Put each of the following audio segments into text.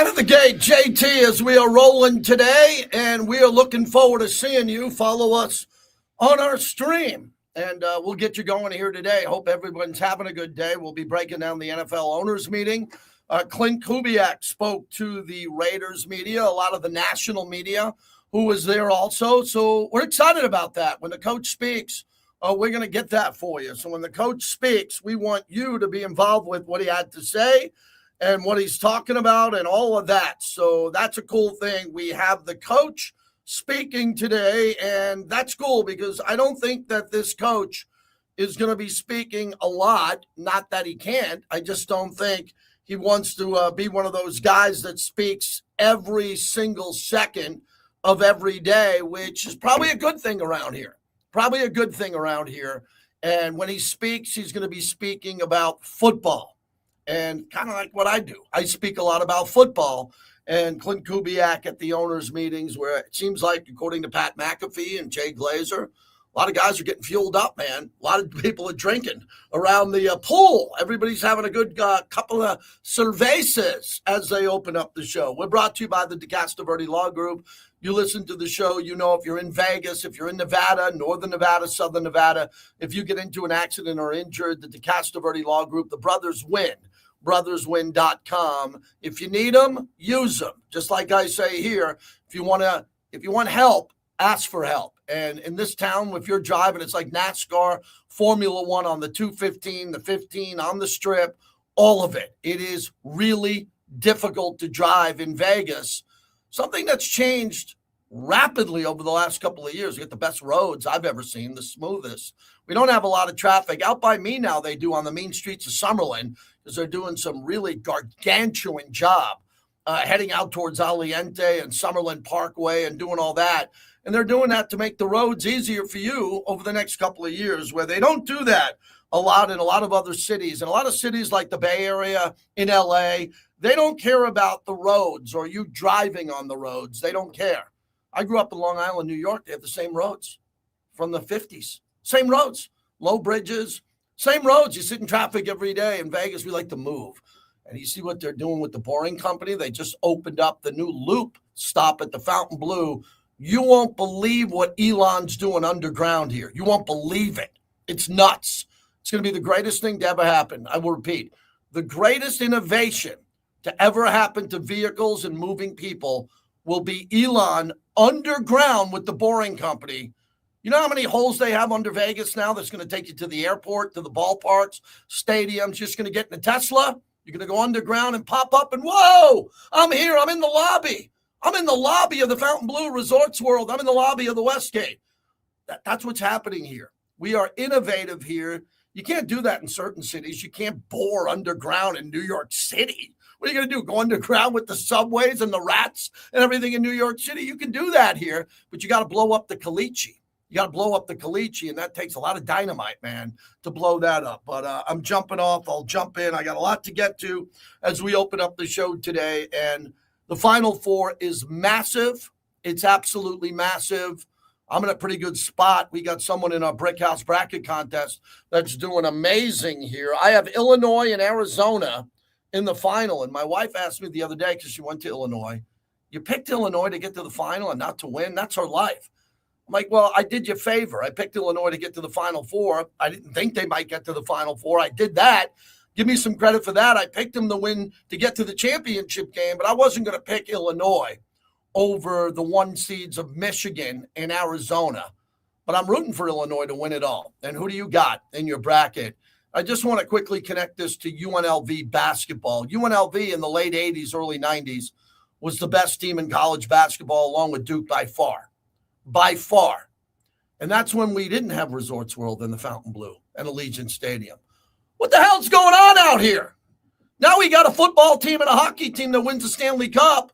Out of the gate, JT, as we are rolling today, and we are looking forward to seeing you. Follow us on our stream, and we'll get you going here today. Hope everyone's having a good day. We'll be breaking down the NFL owners meeting. Klint Kubiak spoke to the Raiders media, a lot of the national media who was there also. So we're excited about that. When the coach speaks, we're going to get that for you. So when the coach speaks, we want you to be involved with what he had to say and what he's talking about and all of that. So that's a cool thing. We have the coach speaking today, and that's cool because I don't think that this coach is going to be speaking a lot. Not that he can't. I just don't think he wants to be one of those guys that speaks every single second of every day, which is probably a good thing around here. Probably a good thing around here. And when he speaks, he's going to be speaking about football. And kind of like what I do. I speak a lot about football. And Klint Kubiak at the owners' meetings, where it seems like, according to Pat McAfee and Jay Glazer, a lot of guys are getting fueled up, man. A lot of people are drinking around the pool. Everybody's having a good couple of cervezas as they open up the show. We're brought to you by the DeCastro Law Group. You listen to the show, you know if you're in Vegas, if you're in Nevada, Northern Nevada, Southern Nevada, if you get into an accident or injured, the DeCastro Law Group, the brothers win. brotherswin.com. If you need them, use them. Just like I say here, if you want help, ask for help. And in this town, if you're driving, it's like NASCAR, Formula One on the 215, the 15 on the strip, all of it. It is really difficult to drive in Vegas. Something that's changed rapidly over the last couple of years. We got the best roads I've ever seen, the smoothest. We don't have a lot of traffic. Out by me now, they do on the mean streets of Summerlin, because they're doing some really gargantuan job heading out towards Aliente and Summerlin Parkway and doing all that. And they're doing that to make the roads easier for you over the next couple of years, where they don't do that a lot in a lot of other cities. And a lot of cities like the Bay Area, in LA, they don't care about the roads or you driving on the roads. They don't care. I grew up in Long Island, New York. They have the same roads from the 50s. Same roads, low bridges, same roads. You sit in traffic every day. In Vegas, we like to move. And you see what they're doing with the Boring Company? They just opened up the new loop stop at the Fontainebleau. You won't believe what Elon's doing underground here. You won't believe it. It's nuts. It's going to be the greatest thing to ever happen. I will repeat, the greatest innovation to ever happen to vehicles and moving people will be Elon underground with the Boring Company. You know how many holes they have under Vegas now that's going to take you to the airport, to the ballparks, stadiums? Just going to get in a Tesla. You're going to go underground and pop up and, whoa, I'm here. I'm in the lobby. I'm in the lobby of the Fontainebleau Resorts World. I'm in the lobby of the Westgate. That's what's happening here. We are innovative here. You can't do that in certain cities. You can't bore underground in New York City. What are you going to do? Go underground with the subways and the rats and everything in New York City? You can do that here, but you got to blow up the Caliche. You got to blow up the Caliche, and that takes a lot of dynamite, man, to blow that up. But I'm jumping off. I'll jump in. I got a lot to get to as we open up the show today. And the Final Four is massive. It's absolutely massive. I'm in a pretty good spot. We got someone in our Brick House Bracket Contest that's doing amazing here. I have Illinois and Arizona in the final. And my wife asked me the other day, because she went to Illinois, you picked Illinois to get to the final and not to win? That's her life. I'm like, well, I did you a favor. I picked Illinois to get to the Final Four. I didn't think they might get to the Final Four. I did that. Give me some credit for that. I picked them to win, to get to the championship game, but I wasn't going to pick Illinois over the 1 seeds of Michigan and Arizona. But I'm rooting for Illinois to win it all. And who do you got in your bracket? I just want to quickly connect this to UNLV basketball. UNLV in the late 80s, early 90s was the best team in college basketball, along with Duke by far. By far. And that's when we didn't have Resorts World in the Fontainebleau and Allegiant Stadium. What the hell's going on out here? Now we got a football team and a hockey team that wins the Stanley Cup,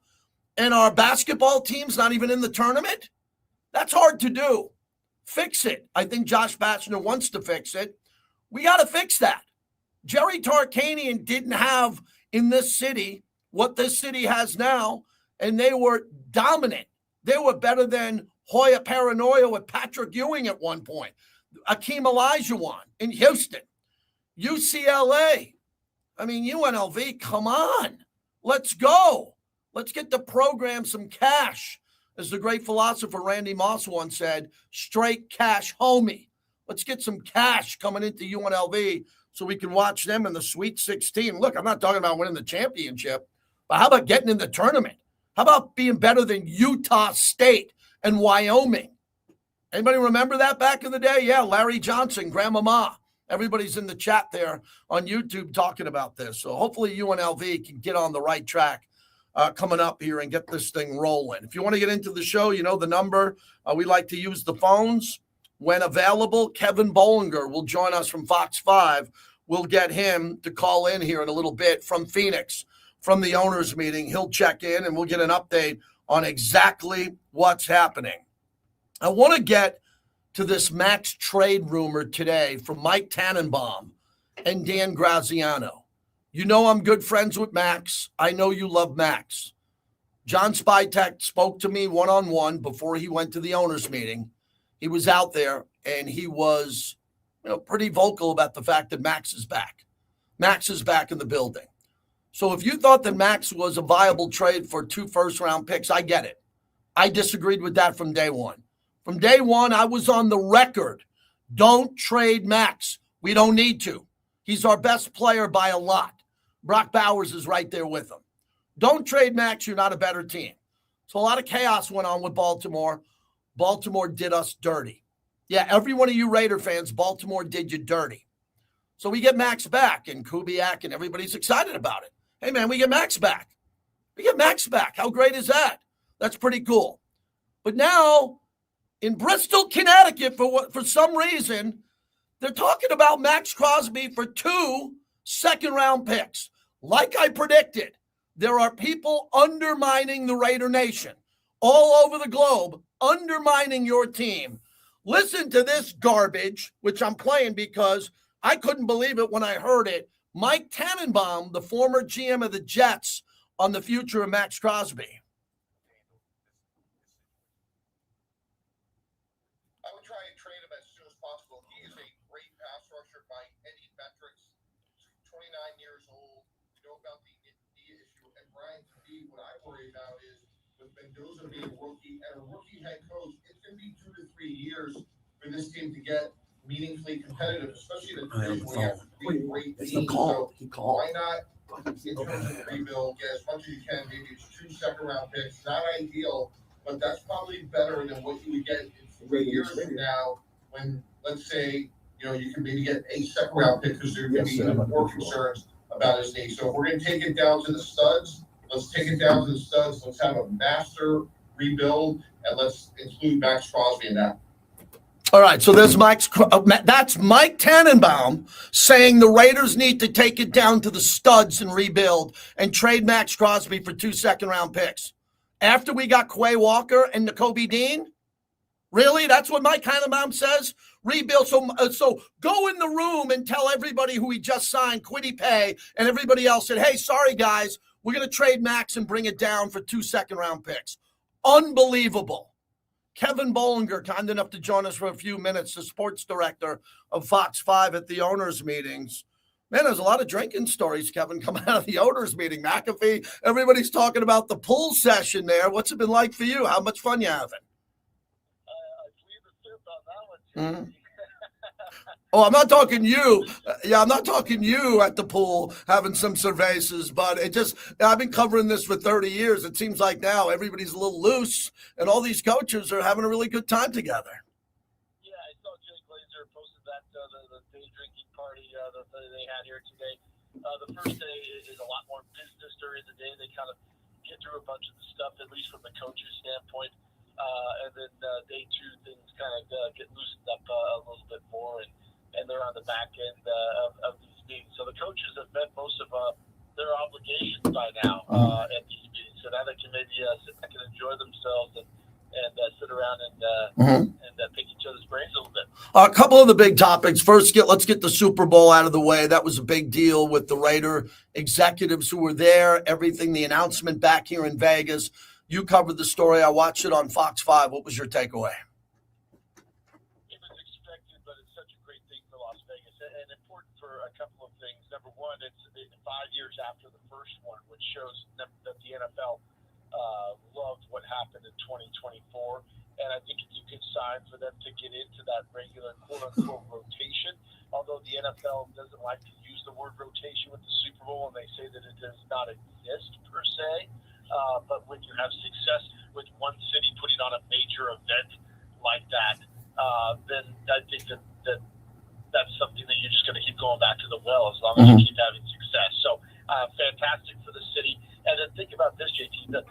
and our basketball team's not even in the tournament? That's hard to do. Fix it. I think Josh Batchner wants to fix it. We got to fix that. Jerry Tarkanian didn't have in this city what this city has now, and they were dominant. They were better than Hoya Paranoia with Patrick Ewing at one point. Akeem Olajuwon in Houston. UCLA. I mean, UNLV, come on. Let's go. Let's get the program some cash. As the great philosopher Randy Moss once said, straight cash, homie. Let's get some cash coming into UNLV so we can watch them in the Sweet 16. Look, I'm not talking about winning the championship, but how about getting in the tournament? How about being better than Utah State and Wyoming? Anybody remember that back in the day? Yeah, Larry Johnson, Grandmama. Everybody's in the chat there on YouTube talking about this. So hopefully UNLV can get on the right track coming up here and get this thing rolling. If you want to get into the show, you know the number. We like to use the phones when available. Kevin Bollinger will join us from Fox 5. We'll get him to call in here in a little bit from Phoenix, from the owners' meeting. He'll check in, and we'll get an update on exactly what's happening. I want to get to this Max trade rumor today from Mike Tannenbaum and Dan Graziano. You know I'm good friends with Max. I know you love Max. John Spytek spoke to me one-on-one before he went to the owners' meeting. He was out there, and he was pretty vocal about the fact that Max is back. Max is back in the building. So if you thought that Max was a viable trade for 2 first-round picks, I get it. I disagreed with that from day one. From day one, I was on the record. Don't trade Max. We don't need to. He's our best player by a lot. Brock Bowers is right there with him. Don't trade Max. You're not a better team. So a lot of chaos went on with Baltimore. Baltimore did us dirty. Yeah, every one of you Raider fans, Baltimore did you dirty. So we get Max back, and Kubiak, and everybody's excited about it. Hey, man, we get Max back. We get Max back. How great is that? That's pretty cool. But now, in Bristol, Connecticut, for some reason, they're talking about Max Crosby for 2 second-round picks. Like I predicted, there are people undermining the Raider Nation all over the globe, undermining your team. Listen to this garbage, which I'm playing because I couldn't believe it when I heard it. Mike Tannenbaum, the former GM of the Jets, on the future of Max Crosby. I would try and trade him as soon as possible. He is a great pass rusher by any metrics. 29 years old. You know about the knee issue. And Brian, to me, what I worry about is with Mendoza being a rookie and a rookie head coach, it's going to be 2 to 3 years for this team to get meaningfully competitive, especially in a division where you have 3 great teams. So why not, in terms of rebuild, get as much as you can? Maybe it's 2 second-round picks. Not ideal, but that's probably better than what you would get in 3 years from now when, let's say, you can maybe get a second-round pick because there are going to be more concerns about his knee. So if we're going to take it down to the studs, let's take it down to the studs. Let's have a master rebuild, and let's include Max Crosby in that. All right, so there's that's Mike Tannenbaum saying the Raiders need to take it down to the studs and rebuild and trade Max Crosby for 2 second-round picks. After we got Quay Walker and Nakobe Dean? Really? That's what Mike Tannenbaum says? Rebuild. So go in the room and tell everybody who he just signed, Kwity Paye, and everybody else said, hey, sorry, guys, we're going to trade Max and bring it down for 2 second-round picks. Unbelievable. Kevin Bollinger, kind enough to join us for a few minutes, the sports director of Fox 5 at the owners' meetings. Man, there's a lot of drinking stories, Kevin, coming out of the owners' meeting. McAfee, everybody's talking about the pool session there. What's it been like for you? How much fun you having? Mm-hmm. Oh, I'm not talking you. Yeah, I'm not talking you at the pool having some cervezas, but I've been covering this for 30 years. It seems like now everybody's a little loose, and all these coaches are having a really good time together. Yeah, I saw Jay Glazer posted that, the day drinking party that they had here today. The first day is a lot more business during the day. They kind of get through a bunch of the stuff, at least from the coach's standpoint. And then day 2, things kind of get loosened up a little bit more, and they're on the back end of these meetings. So the coaches have met most of their obligations by now at these meetings. So now they can maybe sit back and enjoy themselves and sit around and pick each other's brains a little bit. A couple of the big topics. First, let's get the Super Bowl out of the way. That was a big deal with the Raider executives who were there, everything, the announcement back here in Vegas. You covered the story. I watched it on Fox 5. What was your takeaway? It was expected, but it's such a great thing for Las Vegas and important for a couple of things. Number one, it's 5 years after the first one, which shows that the NFL loved what happened in 2024. And I think it's a good sign for them to get into that regular quote-unquote rotation, although the NFL doesn't like to use the word rotation with the Super Bowl, and they say that it does not exist per se. But when you have success with one city putting on a major event like that, then I think that that's something that you're just going to keep going back to the well as long as you keep having success. So fantastic for the city. And then think about this, JT, the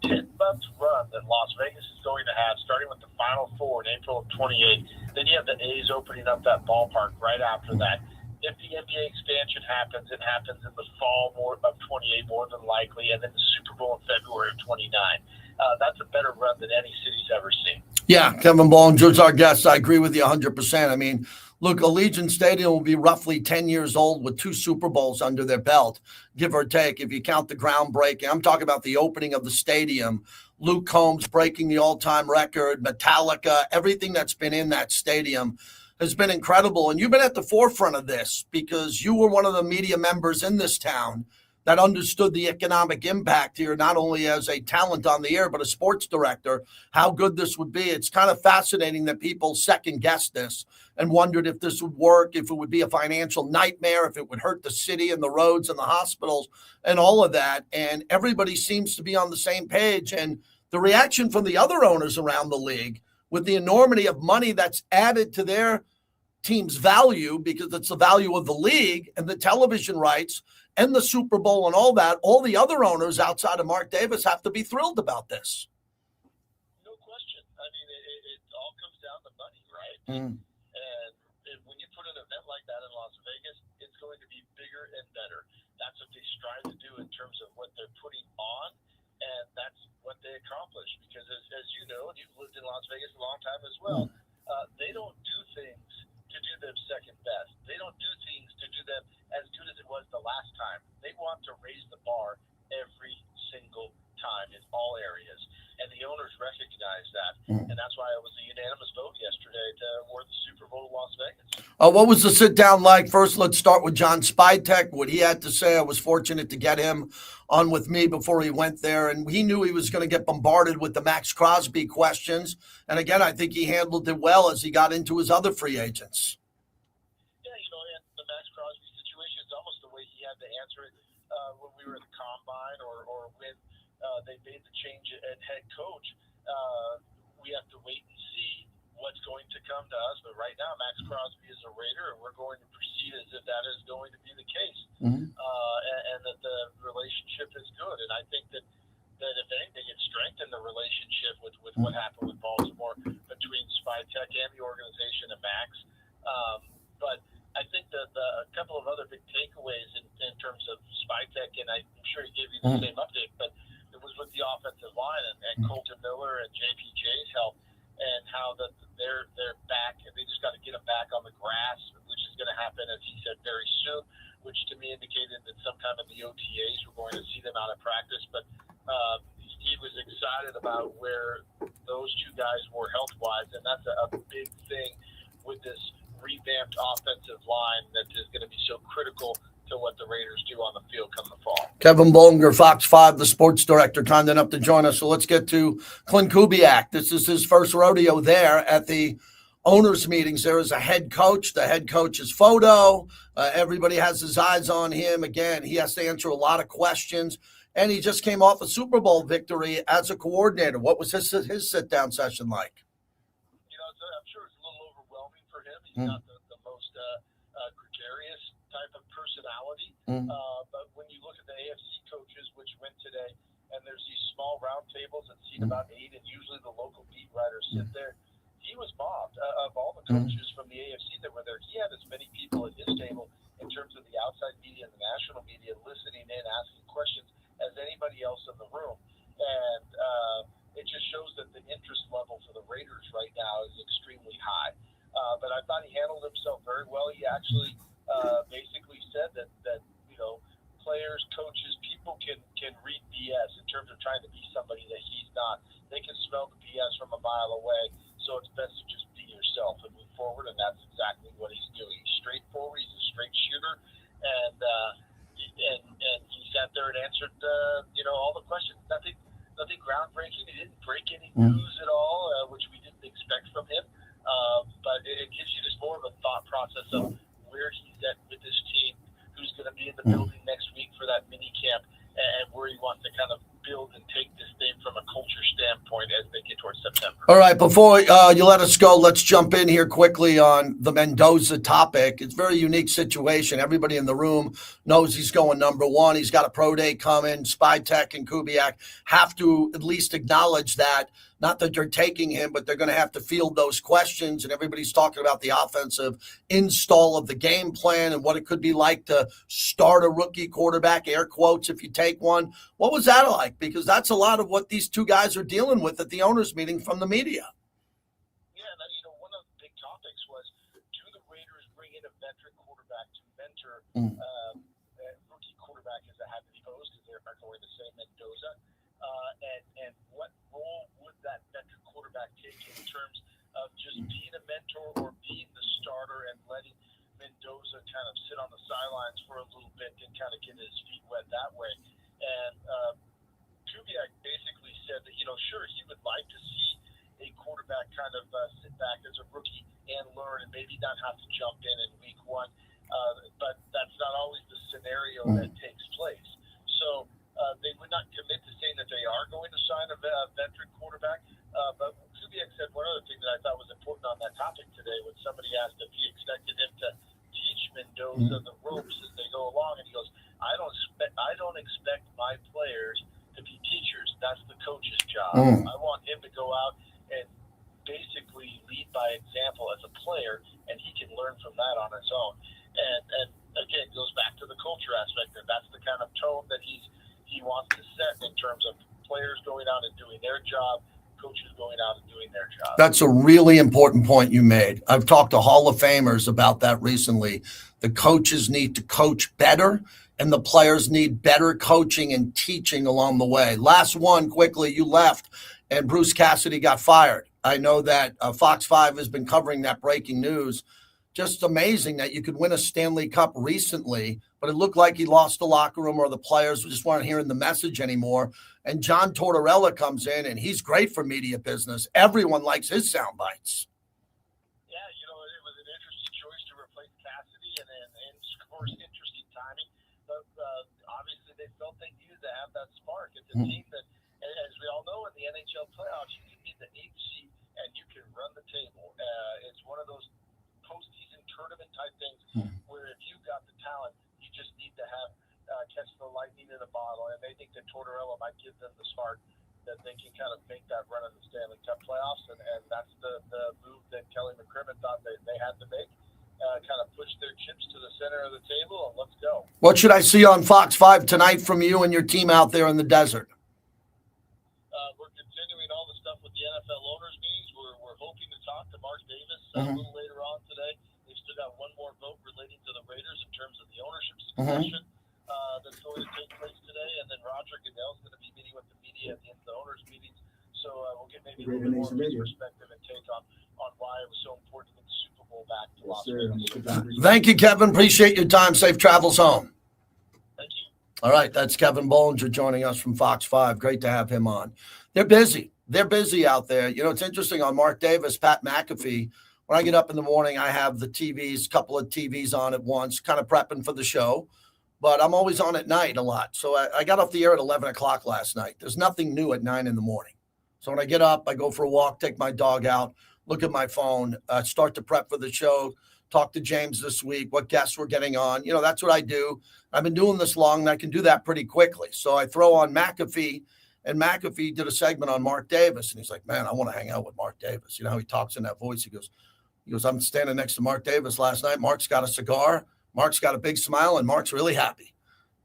10-month run that Las Vegas is going to have, starting with the Final Four in April of 28. Then you have the A's opening up that ballpark right after that. If the NBA expansion happens, it happens in the fall of 28 more than likely, and then the Super Bowl in February of 29. That's a better run than any city's ever seen. Yeah, Kevin Bollinger's our guest. I agree with you 100%. I mean, look, Allegiant Stadium will be roughly 10 years old with 2 Super Bowls under their belt, give or take, if you count the groundbreaking. I'm talking about the opening of the stadium, Luke Combs breaking the all-time record, Metallica, everything that's been in that stadium has been incredible. And you've been at the forefront of this because you were one of the media members in this town that understood the economic impact here, not only as a talent on the air, but a sports director, how good this would be. It's kind of fascinating that people second-guessed this and wondered if this would work, if it would be a financial nightmare, if it would hurt the city and the roads and the hospitals and all of that. And everybody seems to be on the same page. And the reaction from the other owners around the league with the enormity of money that's added to their team's value, because it's the value of the league and the television rights and the Super Bowl and all that, all the other owners outside of Mark Davis have to be thrilled about this. No question. I mean, it all comes down to money, right? And when you put an event like that in Las Vegas, it's going to be bigger and better. That's what they strive to do in terms of what they're putting on, and that's what they accomplish. Because as you know, and you've lived in Las Vegas a long time as well, they don't do things to do them second best. They don't do things to do them as good as it was the last time. They want to raise the bar every single time in all areas. And the owners recognize that. And that's why it was a unanimous vote yesterday to award the Super Bowl to Las Vegas. What was the sit down like? First, let's start with John Spytek, what he had to say. I was fortunate to get him on with me before he went there. And he knew he was going to get bombarded with the Max Crosby questions. And again, I think he handled it well as he got into his other free agents. Yeah, and the Max Crosby situation is almost the way he had to answer it when we were at the Combine or when they made the change at head coach. We have to wait and see what's going to come to us. But right now, Max Crosby is a Raider, and we're going to proceed as if that is going to be the case, and that the relationship is good. And I think that if anything, it strengthened the relationship with what happened with Baltimore between Spytek and the organization and Max. But I think that a couple of other big takeaways in terms of Spytek, and I'm sure he gave you the same update, but it was with the offensive line and Colton Miller and JPJ's help, and how that they're back, and they just got to get them back on the grass, which is going to happen, as he said, very soon, which to me indicated that sometime in the OTAs we're going to see them out of practice. But Steve was excited about where those two guys were health-wise, and that's a big thing with this revamped offensive line that is going to be so critical to what the Raiders do on the field come the fall. Kevin Bollinger, Fox 5, the sports director, kind enough to join us. So let's get to Klint Kubiak. This is his first rodeo there at the owners' meetings. There is a head coach, the head coach's photo. Everybody has his eyes on him. Again, he has to answer a lot of questions. And he just came off a Super Bowl victory as a coordinator. What was his sit-down session like? I'm sure it's a little overwhelming for him. He's not the most gregarious type of personality. But when you look at the AFC coaches, which went today, and there's these small round tables that seat about 8, and usually the local beat writers sit there, he was mobbed. Of all the coaches from the AFC that were there, he had as many people at his table in terms of the outside media and the national media listening in, asking questions, as anybody else in the room. And it just shows that the interest level for the Raiders right now is extremely high. But I thought he handled himself very well. He actually basically said that players, coaches, people can read BS in terms of trying to be somebody that he's not. They can smell the BS from a mile away, so it's best to just be yourself and move forward, and that's exactly what he's doing. He's straightforward. He's a straight shooter, and he sat there and answered all the questions. I think nothing groundbreaking. He didn't break any news at all, which we didn't expect from him. But it gives you just more of a thought process of where he's at with this team, who's going to be in the building next week for that mini camp, and where he wants to kind of build and take this thing from a culture standpoint as they get towards September. All right, before you let us go, let's jump in here quickly on the Mendoza topic. It's a very unique situation. Everybody in the room knows he's going number one. He's got a pro day coming. Spytek and Kubiak have to at least acknowledge that. Not that they're taking him, but they're going to have to field those questions. And everybody's talking about the offensive install of the game plan and what it could be like to start a rookie quarterback, air quotes, if you take one. What was that like? Because that's a lot of what these two guys are dealing with at the owners' meeting from the media. Yeah, one of the big topics was, do the Raiders bring in a veteran quarterback to mentor rookie quarterback as a had to be posed because they're not going to say Mendoza? And what role would that veteran quarterback take in terms of just being a mentor or being the starter and letting Mendoza kind of sit on the sidelines for a little bit and kind of get his feet wet that way? And Kubiak basically said that, sure, he would like to see a quarterback kind of sit back as a rookie and learn and maybe not have to jump in week one. But that's not always the scenario that takes place. So they would not commit to saying that they are going to sign a veteran quarterback. But Kubiak said one other thing that I thought was important on that topic today when somebody asked if he expected him to teach Mendoza the ropes as they go along. And he goes, I don't expect my players to be teachers. That's the coach's job. I want him to go out and basically lead by example as a player, and he can learn from that on his own. And again, it goes back to the culture aspect, and that's the kind of tone that he wants to set in terms of players going out and doing their job, coaches going out and doing their job. That's a really important point you made. I've talked to Hall of Famers about that recently. The coaches need to coach better, and the players need better coaching and teaching along the way. Last one, quickly, you left, and Bruce Cassidy got fired. I know that Fox 5 has been covering that breaking news. Just amazing that you could win a Stanley Cup recently, but it looked like he lost the locker room or the players just weren't hearing the message anymore. And John Tortorella comes in, and he's great for media business. Everyone likes his sound bites. Yeah, it was an interesting choice to replace Cassidy, and of course, interesting timing. But obviously, they felt they needed to have that spark. It's a team that, as we all know, in the NHL playoffs, you can be the 8th seed and you can run the table. It's one of those postseason tournament type things where if you got the talent, you just need to have catch the lightning in a bottle. And they think that Tortorella might give them the spark that they can kind of make that run in the Stanley Cup playoffs. And that's the move that Kelly McCrimmon thought they had to make. Kind of push their chips to the center of the table and let's go. What should I see on Fox 5 tonight from you and your team out there in the desert? We're continuing all the stuff with the NFL owners meetings. We're hoping to talk to Mark Davis a little later on today. They've still got one more vote relating to the Raiders in terms of the ownership succession that's going to take place today. And then Roger Goodell's going to be meeting with the media at the end of the owners meetings. So we'll get maybe a little bit more of his perspective and take on why it was so important to get the Super Bowl back to Las Vegas. Thank you, Kevin. Appreciate your time. Safe travels home. Thank you. All right, that's Kevin Bollinger joining us from Fox 5. Great to have him on. They're busy. They're busy out there. It's interesting on Mark Davis, Pat McAfee. When I get up in the morning, I have the couple of TVs on at once, kind of prepping for the show. But I'm always on at night a lot. So I got off the air at 11 o'clock last night. There's nothing new at 9 in the morning. So when I get up, I go for a walk, take my dog out, look at my phone, start to prep for the show, talk to James this week, what guests we're getting on. That's what I do. I've been doing this long, and I can do that pretty quickly. So I throw on McAfee, and McAfee did a segment on Mark Davis. And he's like, man, I want to hang out with Mark Davis. How he talks in that voice. He goes, I'm standing next to Mark Davis last night. Mark's got a cigar. Mark's got a big smile, and Mark's really happy.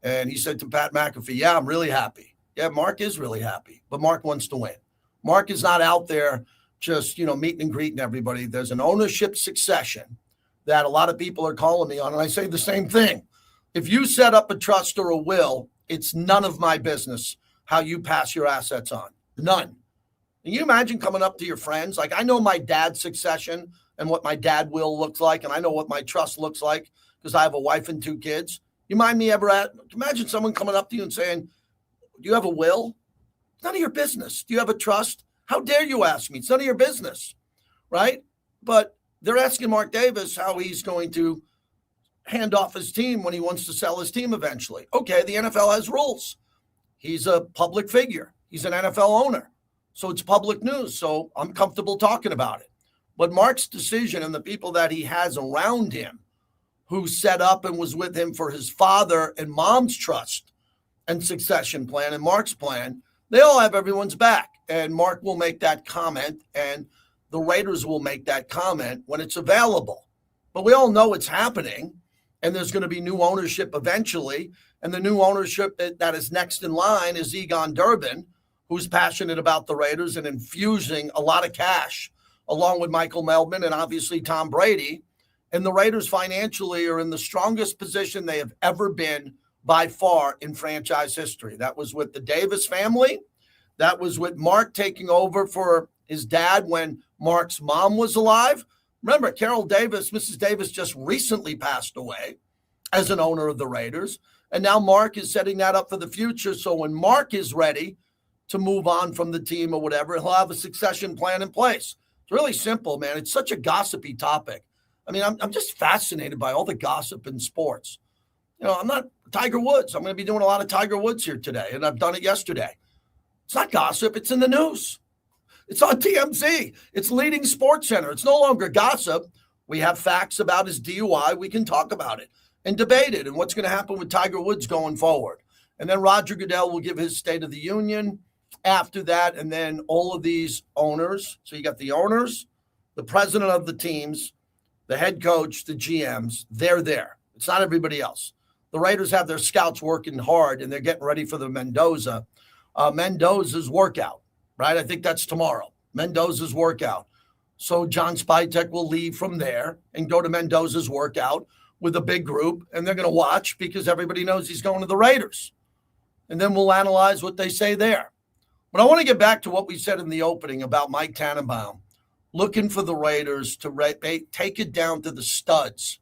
And he said to Pat McAfee, yeah, I'm really happy. Yeah, Mark is really happy, but Mark wants to win. Mark is not out there just, meeting and greeting everybody. There's an ownership succession that a lot of people are calling me on, and I say the same thing. If you set up a trust or a will, it's none of my business how you pass your assets on. None. Can you imagine coming up to your friends? Like, I know my dad's succession and what my dad will looks like, and I know what my trust looks like because I have a wife and 2 kids. You mind me imagine someone coming up to you and saying, do you have a will? It's none of your business. Do you have a trust? How dare you ask me? It's none of your business, right? But they're asking Mark Davis how he's going to hand off his team when he wants to sell his team eventually. Okay, the NFL has rules. He's a public figure. He's an NFL owner. So it's public news. So I'm comfortable talking about it. But Mark's decision and the people that he has around him who set up and was with him for his father and mom's trust and succession plan and Mark's plan, they all have everyone's back. And Mark will make that comment and the Raiders will make that comment when it's available. But we all know it's happening and there's going to be new ownership eventually. And the new ownership that is next in line is Egon Durbin, who's passionate about the Raiders and infusing a lot of cash along with Michael Meldman and obviously Tom Brady. And the Raiders financially are in the strongest position they have ever been by far in franchise history. That was with the Davis family. That was with Mark taking over for his dad when Mark's mom was alive. Remember, Carol Davis, Mrs. Davis, just recently passed away as an owner of the Raiders. And now Mark is setting that up for the future. So when Mark is ready to move on from the team or whatever, he'll have a succession plan in place. It's really simple, man. It's such a gossipy topic. I mean, I'm just fascinated by all the gossip in sports. You know, I'm not Tiger Woods. I'm going to be doing a lot of Tiger Woods here today, and I've done it yesterday. It's not gossip. It's in the news. It's on TMZ. It's leading Sports Center. It's no longer gossip. We have facts about his DUI. We can talk about it and debate it and what's going to happen with Tiger Woods going forward. And then Roger Goodell will give his State of the Union after that, and then all of these owners. So you got the owners, the president of the teams, the head coach, the GMs, they're there. It's not everybody else. The Raiders have their scouts working hard, and they're getting ready for the Mendoza's workout, right? I think that's tomorrow, Mendoza's workout. So John Spytek will leave from there and go to Mendoza's workout with a big group, and they're going to watch because everybody knows he's going to the Raiders. And then we'll analyze what they say there. But I want to get back to what we said in the opening about Mike Tannenbaum looking for the Raiders to take it down to the studs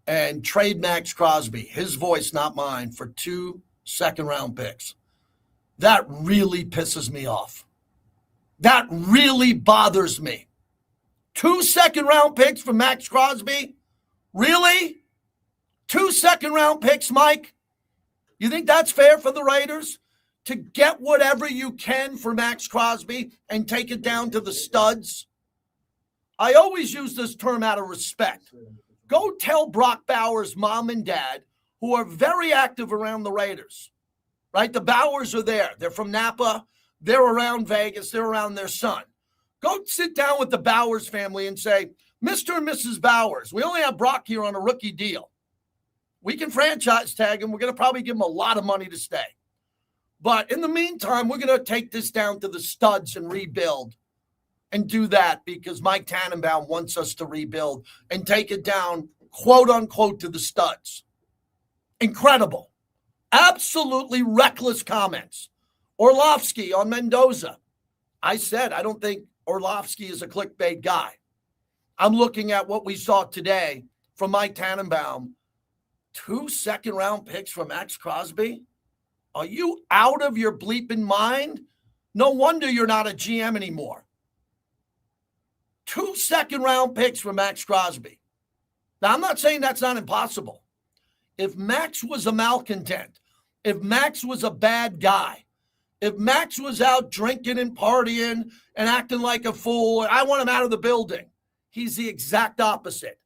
and trade Max Crosby, his voice, not mine, for 2 second-round picks. That really pisses me off. That really bothers me. 2 second-round picks for Max Crosby? Really? 2 second-round picks, Mike? You think that's fair for the Raiders? To get whatever you can for Max Crosby and take it down to the studs? I always use this term out of respect. Go tell Brock Bowers' mom and dad, who are very active around the Raiders, right? The Bowers are there. They're from Napa. They're around Vegas. They're around their son. Go sit down with the Bowers family and say, Mr. and Mrs. Bowers, we only have Brock here on a rookie deal. We can franchise tag him. We're going to probably give him a lot of money to stay. But in the meantime, we're going to take this down to the studs and rebuild and do that because Mike Tannenbaum wants us to rebuild and take it down, quote unquote, to the studs. Incredible. Absolutely reckless comments. Orlovsky on Mendoza. I said, I don't think Orlovsky is a clickbait guy. I'm looking at what we saw today from Mike Tannenbaum. 2 second-round picks for Max Crosby? Are you out of your bleeping mind? No wonder you're not a GM anymore. 2 second-round picks for Max Crosby. Now, I'm not saying that's not impossible. If Max was a malcontent, if Max was a bad guy, if Max was out drinking and partying and acting like a fool, I want him out of the building. He's the exact opposite.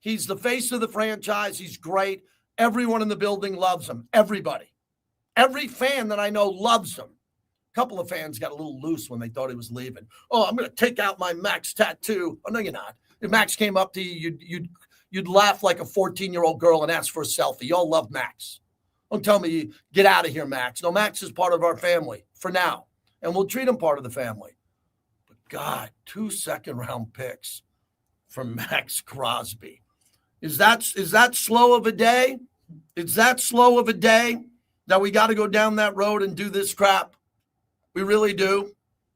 He's the face of the franchise. He's great. Everyone in the building loves him. Everybody. Every fan that I know loves him. A couple of fans got a little loose when they thought he was leaving. Oh, I'm going to take out my Max tattoo. Oh, no, you're not. If Max came up to you, you'd laugh like a 14-year-old girl and ask for a selfie. Y'all love Max. Don't tell me you get out of here, Max. No, Max is part of our family for now, and we'll treat him part of the family. But, God, 2 second-round picks for Max Crosby. Is that slow of a day? Is that slow of a day that we got to go down that road and do this crap? We really do.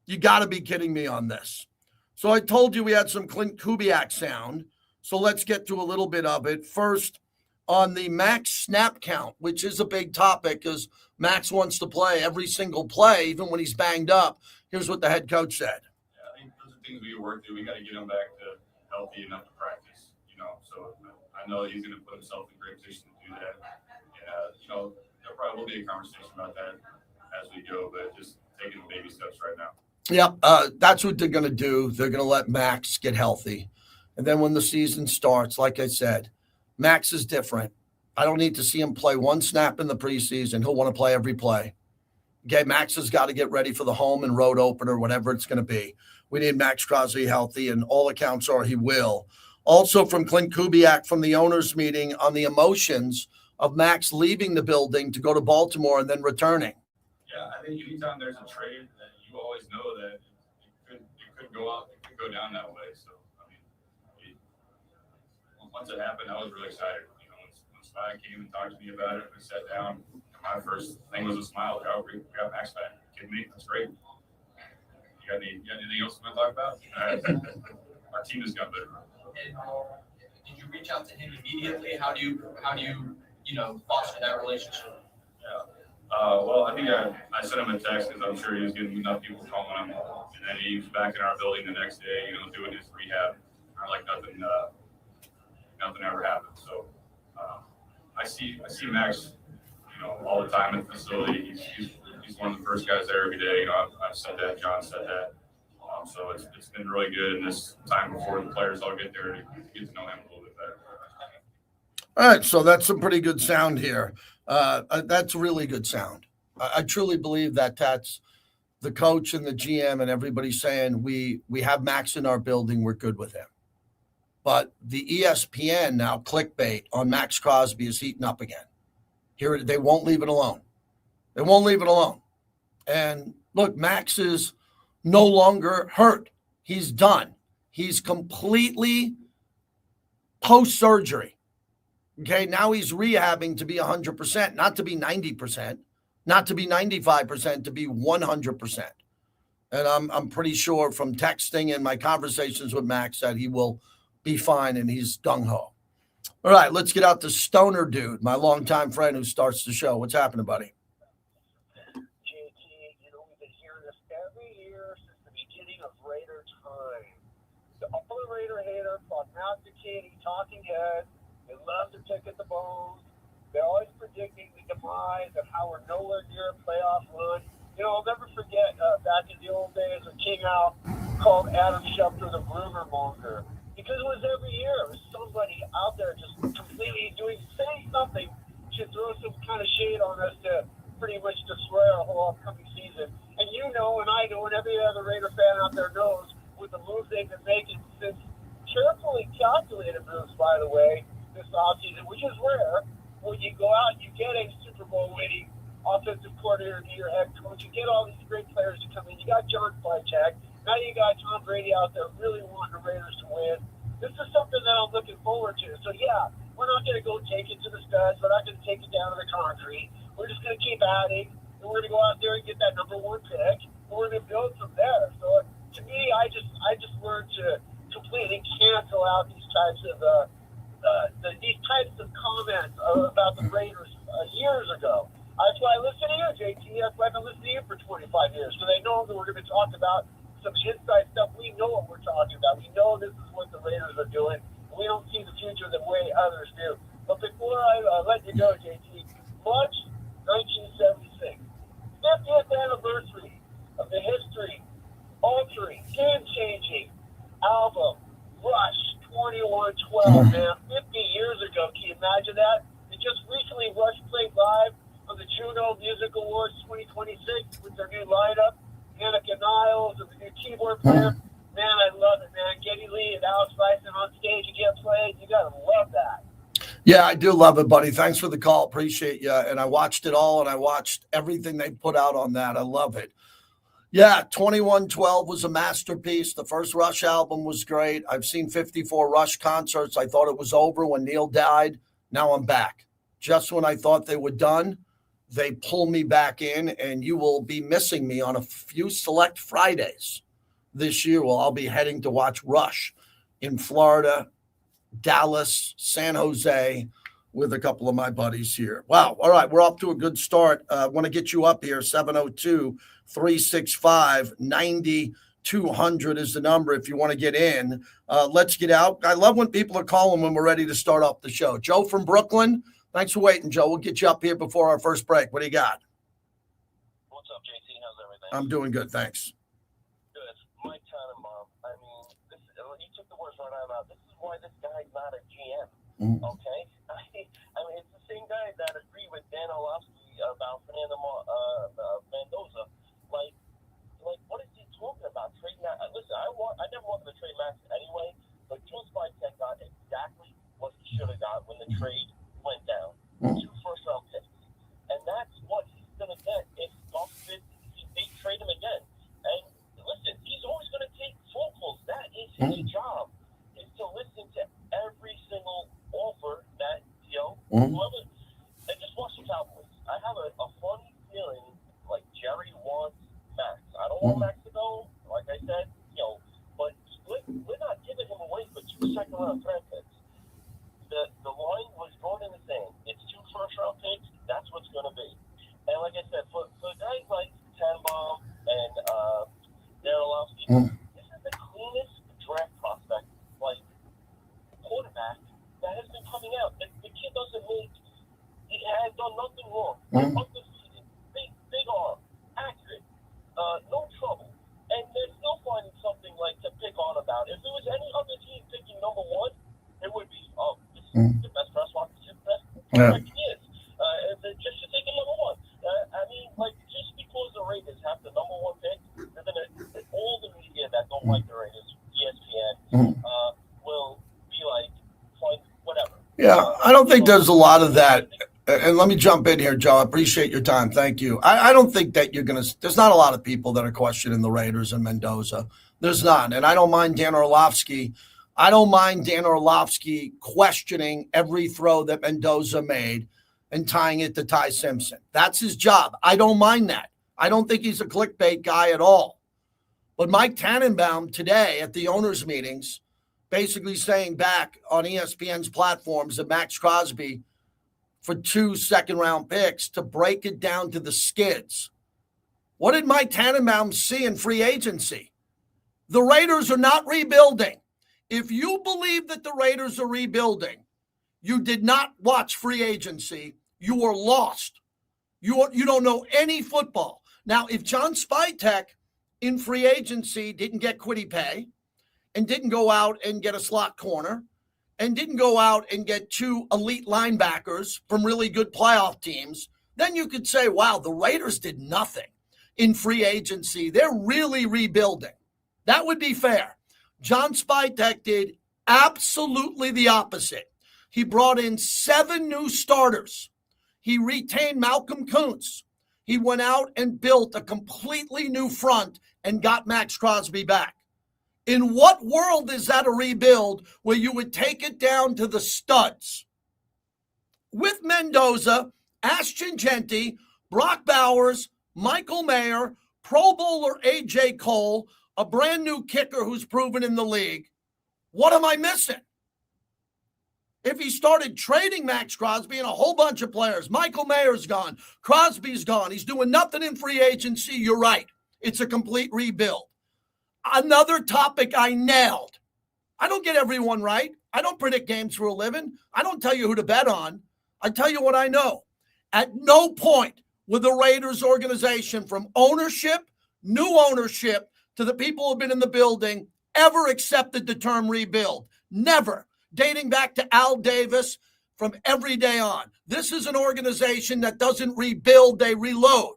You got to be kidding me on this. So I told you we had some Klint Kubiak sound. So let's get to a little bit of it. First, on the Max snap count, which is a big topic, because Max wants to play every single play, even when he's banged up. Here's what the head coach said. Yeah, I think those are things we work through. We got to get him back to healthy enough to practice, So I know he's going to put himself in a great position to do that. And, there probably will be a conversation about that as we go, but just taking the baby steps right now. Yep, that's what they're going to do. They're going to let Max get healthy. And then when the season starts, like I said, Max is different. I don't need to see him play one snap in the preseason. He'll want to play every play. Okay, Max has got to get ready for the home and road opener, whatever it's going to be. We need Max Crosby healthy, and all accounts are he will. Also from Klint Kubiak from the owners' meeting on the emotions of Max leaving the building to go to Baltimore and then returning. Yeah, I think anytime there's a trade, you always know that it could go down that way. So, once it happened, I was really excited. When Spy came and talked to me about it, we sat down. My first thing was a smile. Like, oh, we got Max back. Kidding me? That's great. You got anything else you want to talk about? Our team has got better. And, did you reach out to him immediately? How do you foster that relationship? Yeah. Well, I think I sent him a text because I'm sure he was getting enough people calling him, and then he was back in our building the next day, doing his rehab. Like nothing ever happened. So I see Max, all the time at the facility. He's one of the first guys there every day. I've said that. John said that. So it's been really good in this time before the players all get there to get to know him a little bit better. All right, so that's some pretty good sound here. That's really good sound. I truly believe that that's the coach and the GM and everybody saying we have Max in our building, we're good with him. But the ESPN now clickbait on Max Crosby is heating up again. Here they won't leave it alone. They won't leave it alone. And look, Max is no longer hurt. He's done. He's completely post-surgery. Okay, now he's rehabbing to be 100%, not to be 90%, not to be 95%, to be 100%. And I'm pretty sure from texting and my conversations with Max that he will be fine and he's gung-ho. All right, let's get out to Stoner Dude, my longtime friend who starts the show. What's happening, buddy? JT, we've been hearing this every year since the beginning of Raider time. All the Raider haters, prognosticating, talking heads, they love to pick at the bones. They're always predicting the demise of how we're nowhere near a playoff run. I'll never forget back in the old days when King Al called Adam Schefter the rumor monger. Because it was every year. It was somebody out there just completely saying something to throw some kind of shade on us to pretty much destroy our whole upcoming season. And and I know, and every other Raider fan out there knows, with the moves they've been making since carefully calculated moves, by the way, this offseason, which is rare. When you go out and you get a Super Bowl winning offensive coordinator to your head coach, you get all these great players to come in. You got John Fleischak. Now you got Tom Brady out there really wanting the Raiders to win. This is something that I'm looking forward to. So, yeah, we're not going to go take it to the studs. We're not going to take it down to the concrete. We're just going to keep adding, and we're going to go out there and get that number one pick, and we're going to build from there. So, to me, I just learned to completely cancel out these types of comments about the Raiders years ago. That's why I listen to you, JT. That's why I've been listening to you for 25 years. So they know that we're going to talk about some inside stuff. We know what we're talking about. We know this is what the Raiders are doing. We don't see the future the way others do. But before I let you go, JT, March 1976, 50th anniversary of the history-altering, game-changing album, Rush 2112, man. 50 years ago. Can you imagine that? And just recently, Rush played live on the Juno Music Awards 2026 with their new lineup, Hanukkah Niles and the new keyboard player. Man, I love it, man. Geddy Lee and Alex Bryson on stage again playing. You got to love that. Yeah, I do love it, buddy. Thanks for the call. Appreciate you. And I watched it all, and I watched everything they put out on that. I love it. Yeah, 2112 was a masterpiece. The first Rush album was great. I've seen 54 Rush concerts. I thought it was over when Neil died. Now I'm back. Just when I thought they were done, they pull me back in, and you will be missing me on a few select Fridays this year. Well, I'll be heading to watch Rush in Florida, Dallas, San Jose, with a couple of my buddies here. Wow. All right. We're off to a good start. I want to get you up here. 702-365-9200 is the number if you want to get in. Let's get out. I love when people are calling when we're ready to start off the show. Joe from Brooklyn. Thanks for waiting, Joe. We'll get you up here before our first break. What do you got? What's up, JT? How's everything? I'm doing good. Thanks. Good. Mike Tannenbaum. I mean, you took the words right out of my mouth. This is why this guy's not a GM. Okay? I mean, it's the same guy that agreed with Dan Orlovsky about Fernando Mendoza. Like, what is he talking about? Trade Max? Listen, I never wanted to trade Max anyway, but Joe Spytek got exactly what he should have got when the trade went down. 2 first-round picks. And that's what he's going to get if they trade him again. And listen, he's always going to take phone calls. That is his job, is to listen to every single offer that, whoever, and just watch the Cowboys. I have a funny feeling like Jerry wants Max. I don't want Max to go, like I said, but we're not giving him away for 2 second-round draft picks. The line was drawn in the sand. It's 2 first-round picks. That's what's going to be. And like I said, for guys like Tannenbaum and Dan Orlovsky, this is the cleanest draft prospect, like quarterback, that has been coming out. The kid he has done nothing wrong. Undefeated, big arm, accurate, no trouble. And they're still finding something like to pick on about. If there was any other team picking number 1, it would be, this is the best press box, the best prospect he is. Just to take him number 1. I mean, like, just because the Raiders have the number 1 pick, they're gonna, all the media that don't like the Raiders, ESPN, will be like, fine, whatever. Yeah, I don't think there's a lot of that. And let me jump in here, Joe. I appreciate your time. Thank you. I don't think that there's not a lot of people that are questioning the Raiders and Mendoza. There's none. And I don't mind Dan Orlovsky. I don't mind Dan Orlovsky questioning every throw that Mendoza made and tying it to Ty Simpson. That's his job. I don't mind that. I don't think he's a clickbait guy at all. But Mike Tannenbaum today at the owners' meetings basically saying back on ESPN's platforms that Max Crosby for 2 second-round picks to break it down to the skids. What did Mike Tannenbaum see in free agency? The Raiders are not rebuilding. If you believe that the Raiders are rebuilding, you did not watch free agency. You are lost. You don't know any football. Now, if John Spytek in free agency didn't get quitty pay and didn't go out and get a slot corner and didn't go out and get 2 elite linebackers from really good playoff teams, then you could say, wow, the Raiders did nothing in free agency. They're really rebuilding. That would be fair. John Spytek did absolutely the opposite. He brought in 7 new starters. He retained Malcolm Kuntz. He went out and built a completely new front and got Max Crosby back. In what world is that a rebuild where you would take it down to the studs? With Mendoza, Ashton Genty, Brock Bowers, Michael Mayer, Pro Bowler A.J. Cole, a brand new kicker who's proven in the league. What am I missing? If he started trading Max Crosby and a whole bunch of players, Michael Mayer's gone, Crosby's gone, he's doing nothing in free agency, you're right. It's a complete rebuild. Another topic I nailed. I don't get everyone right. I don't predict games for a living. I don't tell you who to bet on. I tell you what I know. At no point with the Raiders organization, from ownership, new ownership, to the people who have been in the building, ever accepted the term rebuild. Never. Dating back to Al Davis from every day on. This is an organization that doesn't rebuild, they reload.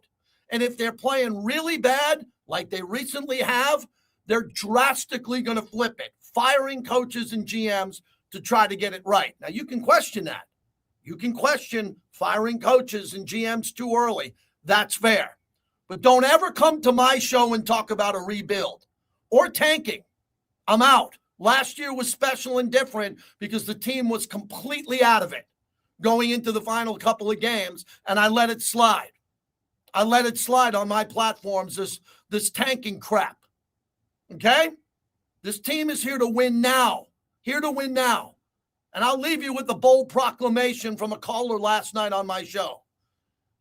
And if they're playing really bad, like they recently have, they're drastically going to flip it, firing coaches and GMs to try to get it right. Now, you can question that. You can question firing coaches and GMs too early. That's fair. But don't ever come to my show and talk about a rebuild or tanking. I'm out. Last year was special and different because the team was completely out of it going into the final couple of games, and I let it slide. I let it slide on my platforms, this tanking crap. Okay? This team is here to win now. Here to win now. And I'll leave you with the bold proclamation from a caller last night on my show.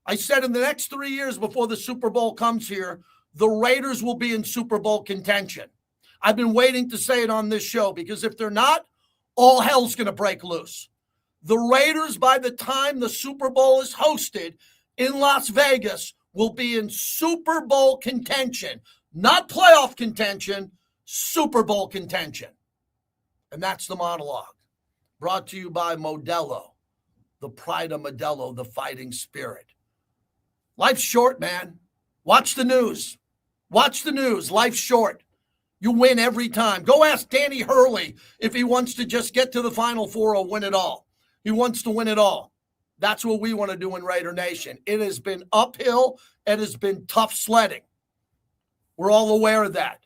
I said in the next 3 years before the Super Bowl comes here, the Raiders will be in Super Bowl contention. I've been waiting to say it on this show because if they're not, all hell's going to break loose. The Raiders, by the time the Super Bowl is hosted in Las Vegas, will be in Super Bowl contention. Not playoff contention, Super Bowl contention. And that's the monologue. Brought to you by Modelo, the pride of Modelo, the fighting spirit. Life's short, man. Watch the news. Watch the news. Life's short. You win every time. Go ask Danny Hurley if he wants to just get to the Final Four or win it all. He wants to win it all. That's what we want to do in Raider Nation. It has been uphill. It has been tough sledding. We're all aware of that.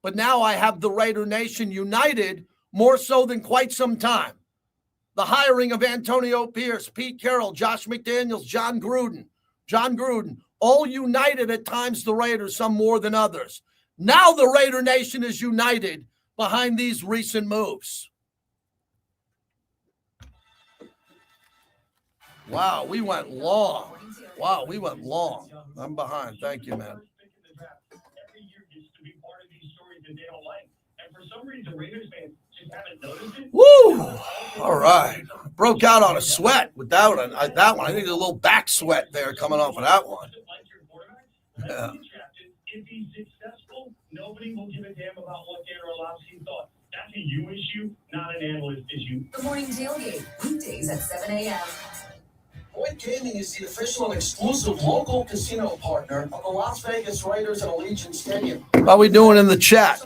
But now I have the Raider Nation united more so than quite some time. The hiring of Antonio Pierce, Pete Carroll, Josh McDaniels, John Gruden, all united at times the Raiders, some more than others. Now the Raider Nation is united behind these recent moves. Wow, we went long. I'm behind. Thank you, man. Every year gets to be part of these stories that they don't like. And for some reason, Raiders fans just haven't noticed it. Woo! All right. Broke out on a sweat with that one. I think there's a little back sweat there coming off of that one. Yeah. If he's successful, nobody will give a damn about what Dan Orlovsky thought. That's a you issue, not an analyst issue. The Morning Tailgate, weekdays at 7 a.m. Point Gaming is the official and exclusive local casino partner of the Las Vegas Raiders at Allegiant Stadium. How are we doing in the chat?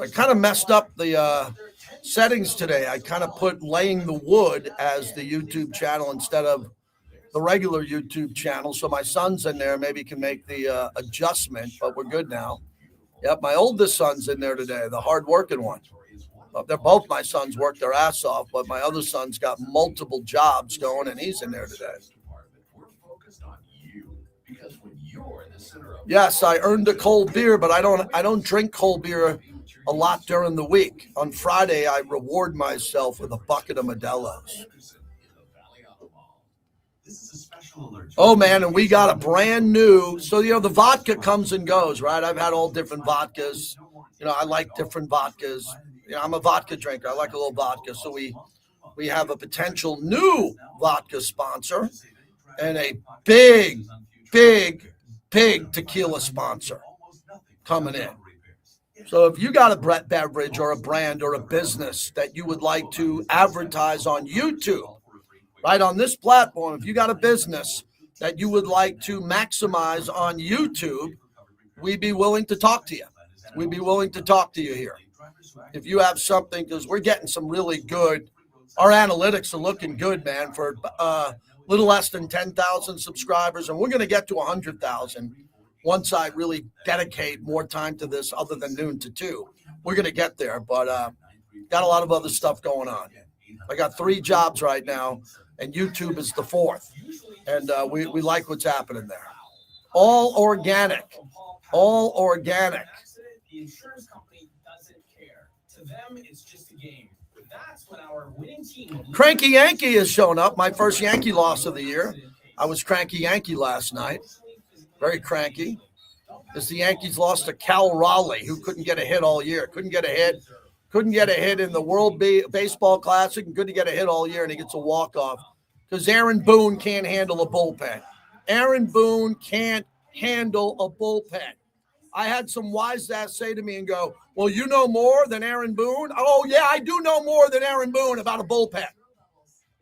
I kind of messed up the settings today. I kind of put Laying the Wood as the YouTube channel instead of the regular YouTube channel. So my son's in there, maybe can make the adjustment, but we're good now. Yep, my oldest son's in there today, the hard-working one. They're both my sons work their ass off, but my other son's got multiple jobs going, and he's in there today. Yes, I earned a cold beer, but I don't drink cold beer a lot during the week. On Friday, I reward myself with a bucket of Modelo's. Oh, man, and we got a brand new, so, the vodka comes and goes, right? I've had all different vodkas. I like different vodkas. I'm a vodka drinker. I like a little vodka. So we have a potential new vodka sponsor and a big tequila sponsor coming in. So if you got a beverage or a brand or a business that you would like to advertise on YouTube, right on this platform, if you got a business that you would like to maximize on YouTube, we'd be willing to talk to you. We'd be willing to talk to you here. If you have something, because we're getting some really good, our analytics are looking good, man, for a little less than 10,000 subscribers, and we're going to get to 100,000 once I really dedicate more time to this other than noon to 2. We're going to get there, but got a lot of other stuff going on. I got 3 jobs right now, and YouTube is the 4th, and we like what's happening there. All organic. The insurance company doesn't care. To them, it's just a game. That's when our winning team. Cranky Yankee has shown up. My first Yankee loss of the year. I was Cranky Yankee last night. Very cranky. As the Yankees lost to Cal Raleigh, who couldn't get a hit all year. Couldn't get a hit in the World Baseball Classic and couldn't get a hit all year, and he gets a walk-off because Aaron Boone can't handle a bullpen. Aaron Boone can't handle a bullpen. I had some wise ass say to me and go, well, you know more than Aaron Boone? Oh, yeah, I do know more than Aaron Boone about a bullpen.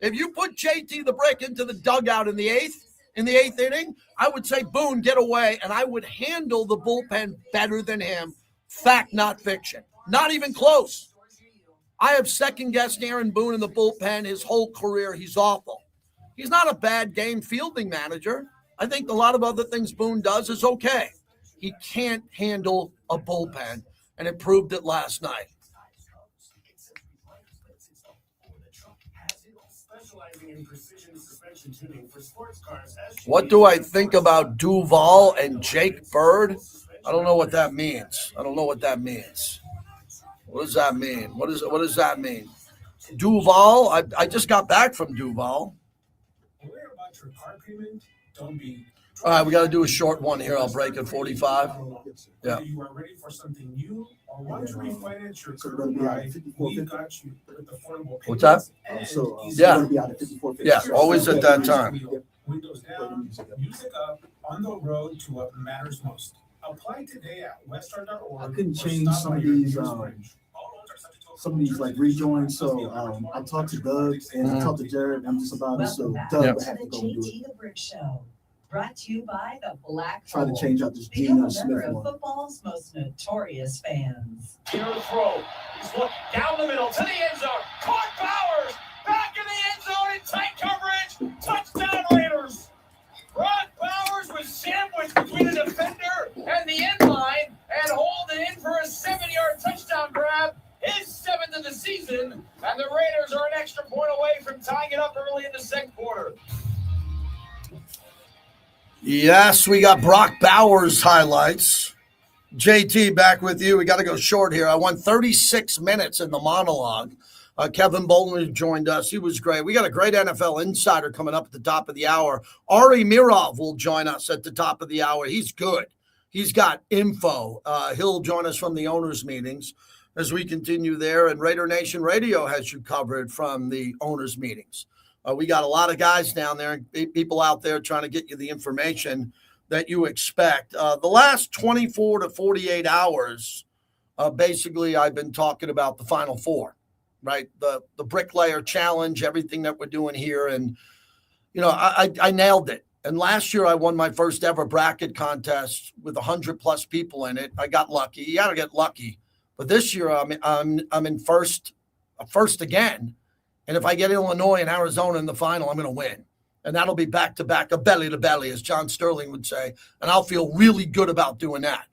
If you put JT the Brick into the dugout in the eighth inning, I would say, Boone, get away, and I would handle the bullpen better than him. Fact, not fiction. Not even close. I have second-guessed Aaron Boone in the bullpen his whole career. He's awful. He's not a bad game fielding manager. I think a lot of other things Boone does is okay. He can't handle a bullpen, and it proved it last night. What do I think about Duval and Jake Bird? I don't know what that means. What does that mean? What does that mean? Duval. I just got back from Duval. Worry about your car payment. Don't be. All right, we got to do a short one here. I'll break at 45. Yeah. Whether you are ready for something new or want to refinance your current ride, we've got you with affordable payments. What's that? and Yeah. easy Yeah, always at that time. Windows down, music up, on the road to what matters most. Apply today at weststar.org. I couldn't or change stop some by of your these, nearest branch. All loans are subject to some of these like rejoins. So I talked to Doug and I talked to Jared. I'm just about it. So Welcome back Doug to had the to go and do it. JT the Brick Show. Brought to you by the Black Try to Hole. change out this Become Geno a Smith member of one. football's most notorious fans. Here to throw. He's looking down the middle to the end zone. Caught Bowers. Back in the end zone in tight coverage. Touchdown Raiders. Brock Bowers was sandwiched between the defender and the end line and hauled it in for a 7-yard touchdown grab. His 7th of the season. And the Raiders are an extra point away from tying it up early in the second quarter. Yes, we got Brock Bowers highlights. JT, back with you. We got to go short here. I won 36 minutes in the monologue. Kevin Bolton joined us. He was great. We got a great NFL insider coming up at the top of the hour. Ari Mirov will join us at the top of the hour. He's good. He's got info. He'll join us from the owners' meetings as we continue there. And Raider Nation Radio has you covered from the owners' meetings. We got a lot of guys down there, people out there trying to get you the information that you expect. The last 24 to 48 hours, basically, I've been talking about the Final Four, right? The bricklayer challenge, everything that we're doing here. And, I nailed it. And last year I won my first ever bracket contest with 100+ people in it. I got lucky. You got to get lucky. But this year I'm in first again. And if I get Illinois and Arizona in the final, I'm going to win. And that'll be back-to-back, a belly-to-belly, as John Sterling would say. And I'll feel really good about doing that.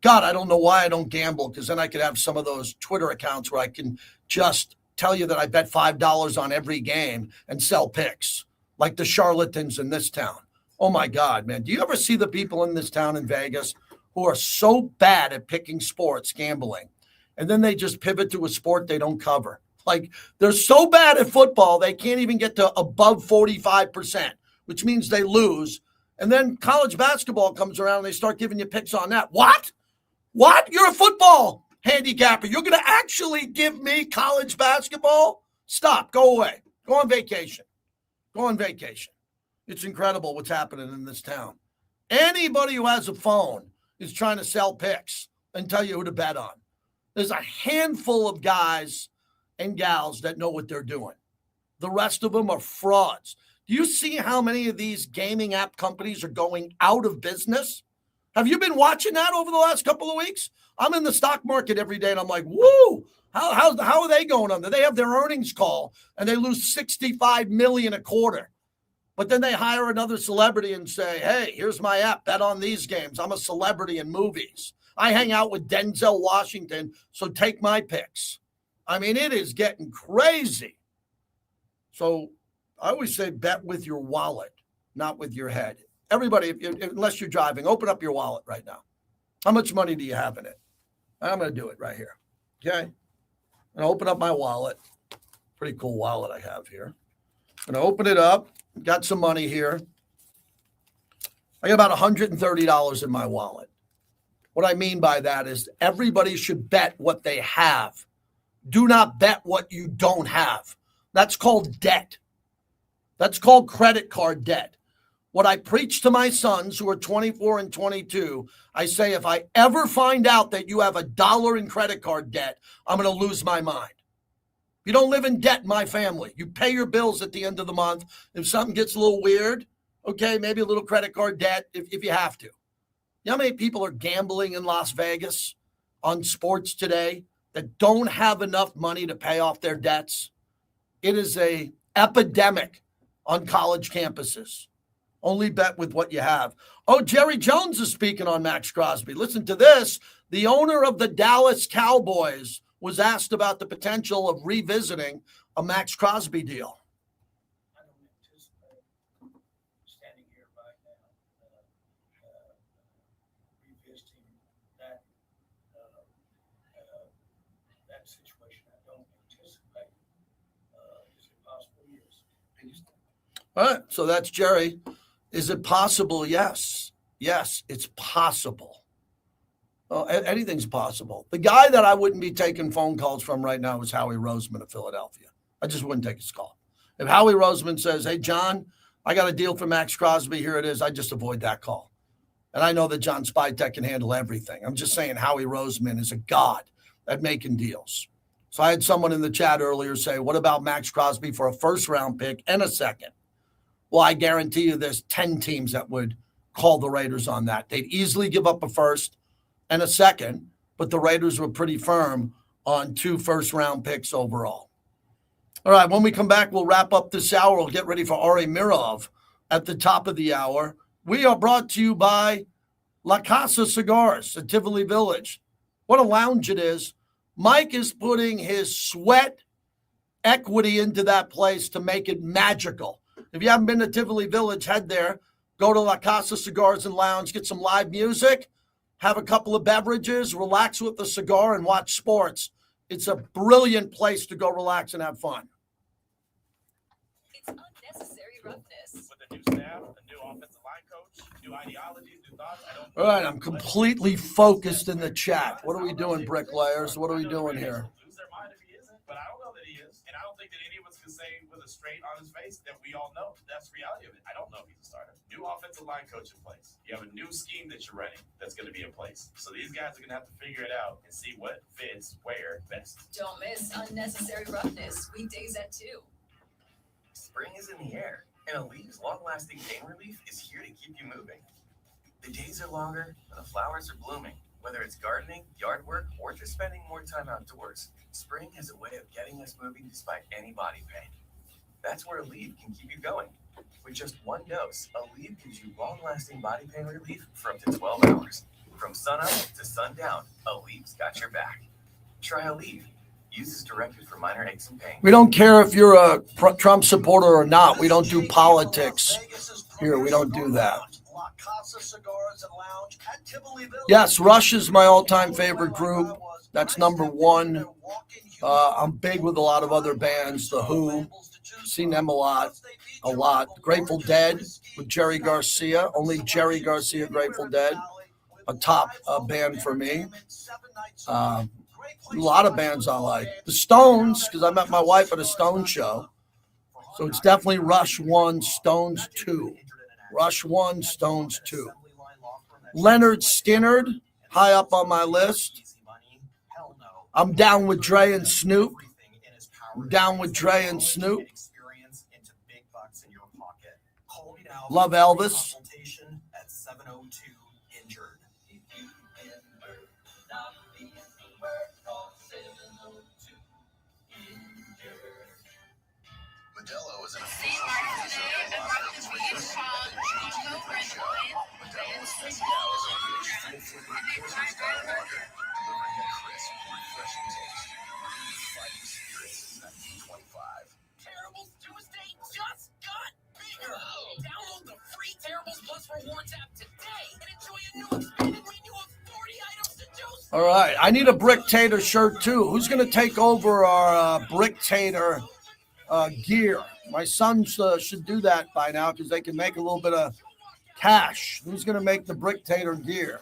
God, I don't know why I don't gamble, because then I could have some of those Twitter accounts where I can just tell you that I bet $5 on every game and sell picks, like the charlatans in this town. Oh, my God, man. Do you ever see the people in this town in Vegas who are so bad at picking sports, gambling, and then they just pivot to a sport they don't cover? Like, they're so bad at football, they can't even get to above 45%, which means they lose. And then college basketball comes around and they start giving you picks on that. What? You're a football handicapper. You're going to actually give me college basketball? Stop. Go away. Go on vacation. It's incredible what's happening in this town. Anybody who has a phone is trying to sell picks and tell you who to bet on. There's a handful of guys and gals that know what they're doing. The rest of them are frauds. Do you see how many of these gaming app companies are going out of business? Have you been watching that over the last couple of weeks? I'm in the stock market every day and I'm like, woo, how are they going under? They have their earnings call and they lose $65 million a quarter. But then they hire another celebrity and say, hey, here's my app, bet on these games. I'm a celebrity in movies. I hang out with Denzel Washington, so take my picks. I mean, it is getting crazy. So I always say bet with your wallet, not with your head. Everybody, unless you're driving, open up your wallet right now. How much money do you have in it? I'm going to do it right here. Okay? I'm going to open up my wallet. Pretty cool wallet I have here. I'm going to open it up. Got some money here. I got about $130 in my wallet. What I mean by that is everybody should bet what they have. Do not bet what you don't have. That's called debt. That's called credit card debt. What I preach to my sons who are 24 and 22, I say, if I ever find out that you have $1 in credit card debt, I'm going to lose my mind. You don't live in debt in my family. You pay your bills at the end of the month. If something gets a little weird, okay, maybe a little credit card debt if you have to. You know how many people are gambling in Las Vegas on sports today that don't have enough money to pay off their debts? It is an epidemic on college campuses. Only bet with what you have. Oh, Jerry Jones is speaking on Max Crosby. Listen to this. The owner of the Dallas Cowboys was asked about the potential of revisiting a Max Crosby deal. I don't anticipate standing here right now revisiting that situation. I don't anticipate. All right, so that's Jerry. Is it possible? Yes. Yes, it's possible. Well, anything's possible. The guy that I wouldn't be taking phone calls from right now is Howie Roseman of Philadelphia. I just wouldn't take his call. If Howie Roseman says, hey, John, I got a deal for Max Crosby, here it is, I just avoid that call. And I know that John Spytek can handle everything. I'm just saying Howie Roseman is a god at making deals. So I had someone in the chat earlier say, what about Max Crosby for a first-round pick and a second? Well, I guarantee you there's 10 teams that would call the Raiders on that. They'd easily give up a first and a second, but the Raiders were pretty firm on 2 first-round picks overall. All right, when we come back, we'll wrap up this hour. We'll get ready for Ari Mirov at the top of the hour. We are brought to you by La Casa Cigars at Tivoli Village. What a lounge it is. Mike is putting his sweat equity into that place to make it magical. If you haven't been to Tivoli Village, head there. Go to La Casa Cigars and Lounge, get some live music, have a couple of beverages, relax with the cigar, and watch sports. It's a brilliant place to go relax and have fun. It's unnecessary roughness. With a new staff, a new offensive line coach, new ideologies, new thoughts. All right, I'm completely focused in the chat. What are we doing, bricklayers? What are we doing here? Lose their mind if he isn't, but I don't know that he is, and I don't think that any of us can say with a straight on his face that we all know that's the reality of it. I don't know if he's a starter. New offensive line coach in place. You have a new scheme that you're running that's going to be in place. So these guys are going to have to figure it out and see what fits where best. Don't miss unnecessary roughness. Weekdays at 2. Spring is in the air, and Alev's long-lasting pain relief is here to keep you moving. The days are longer, and the flowers are blooming. Whether it's gardening, yard work, or just spending more time outdoors, spring has a way of getting us moving despite any body pain. That's where Aleve can keep you going. With just 1 dose, Aleve gives you long-lasting body pain relief for up to 12 hours. From sunup to sundown, Aleve's got your back. Try Aleve. Use as directed for minor aches and pain. We don't care if you're a Trump supporter or not. We don't do politics here. We don't do that. Yes, Rush is my all-time favorite group. That's number 1. I'm big with a lot of other bands. The Who, seen them a lot. Grateful Dead with Jerry Garcia. Only Jerry Garcia, Grateful Dead. A top band for me. A lot of bands I like. The Stones, because I met my wife at a Stones show. So it's definitely Rush 1, Stones 2. Rush 1, Stones 2. Leonard Skinner, high up on my list. I'm down with Dre and Snoop. Love Elvis. Modelo is an official sponsor of Los Angeles called Modelo is 6 gallons of rich, full-flavored Christmas Dark Lager, delivering a crisp, refreshing taste. Fighting spirits since 1925. Terribles Tuesday just got bigger. Download the free Terribles Plus Rewards app today and enjoy a new expanded menu of 40 items to choose. All right. I need a Brick Tater shirt, too. Who's going to take over our Brick Tater gear? My sons should do that by now because they can make a little bit of cash. Who's going to make the Brick Tater gear?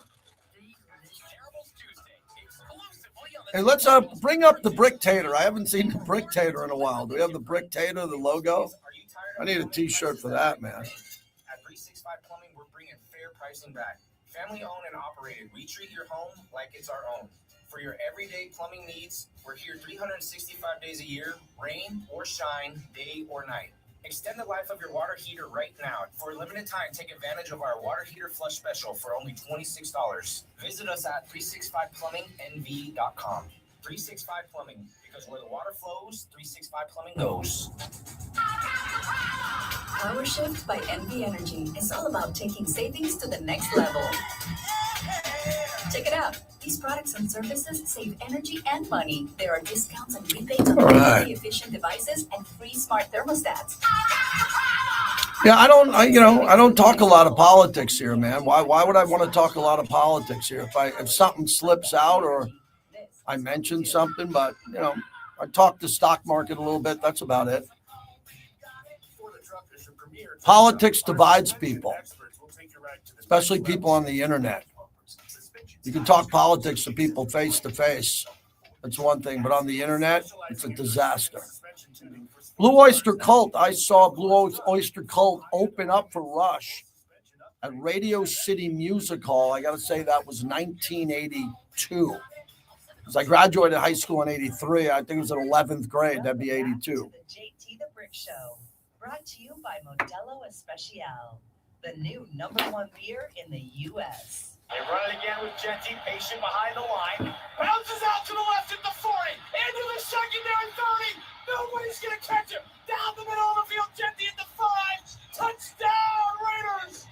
Hey, let's bring up the Brick Tater. I haven't seen the Brick Tater in a while. Do we have the Brick Tater, the logo? I need a T-shirt for that, man. At 365 Plumbing, we're bringing fair pricing back. Family owned and operated. We treat your home like it's our own. For your everyday plumbing needs, we're here 365 days a year, rain or shine, day or night. Extend the life of your water heater right now. For a limited time, take advantage of our water heater flush special for only $26. Visit us at 365plumbingnv.com. 365 Plumbing, because where the water flows, 365 Plumbing goes. Power Shift by NV Energy is all about taking savings to the next level. Check it out. These products and services save energy and money. There are discounts and rebates on energy efficient devices and free smart thermostats. Yeah, I don't talk a lot of politics here, man. Why would I want to talk a lot of politics here? If something slips out or I mention something, but I talk the stock market a little bit. That's about it. Politics divides people, especially people on the internet. You can talk politics to people face to face. That's one thing, but on the internet, it's a disaster. Blue Oyster Cult. I saw Blue Oyster Cult open up for Rush at Radio City Music Hall. I got to say that was 1982. Because I graduated high school in 83. I think it was in 11th grade. That'd be 82. The JT the Brick Show, brought to you by Modelo Especial, the new #1 beer in the U.S. They run it again with Genty, patient behind the line. Bounces out to the left at the 40, into the secondary 30. Nobody's going to catch him. Down the middle of the field, Genty at the 5. Touchdown, Raiders.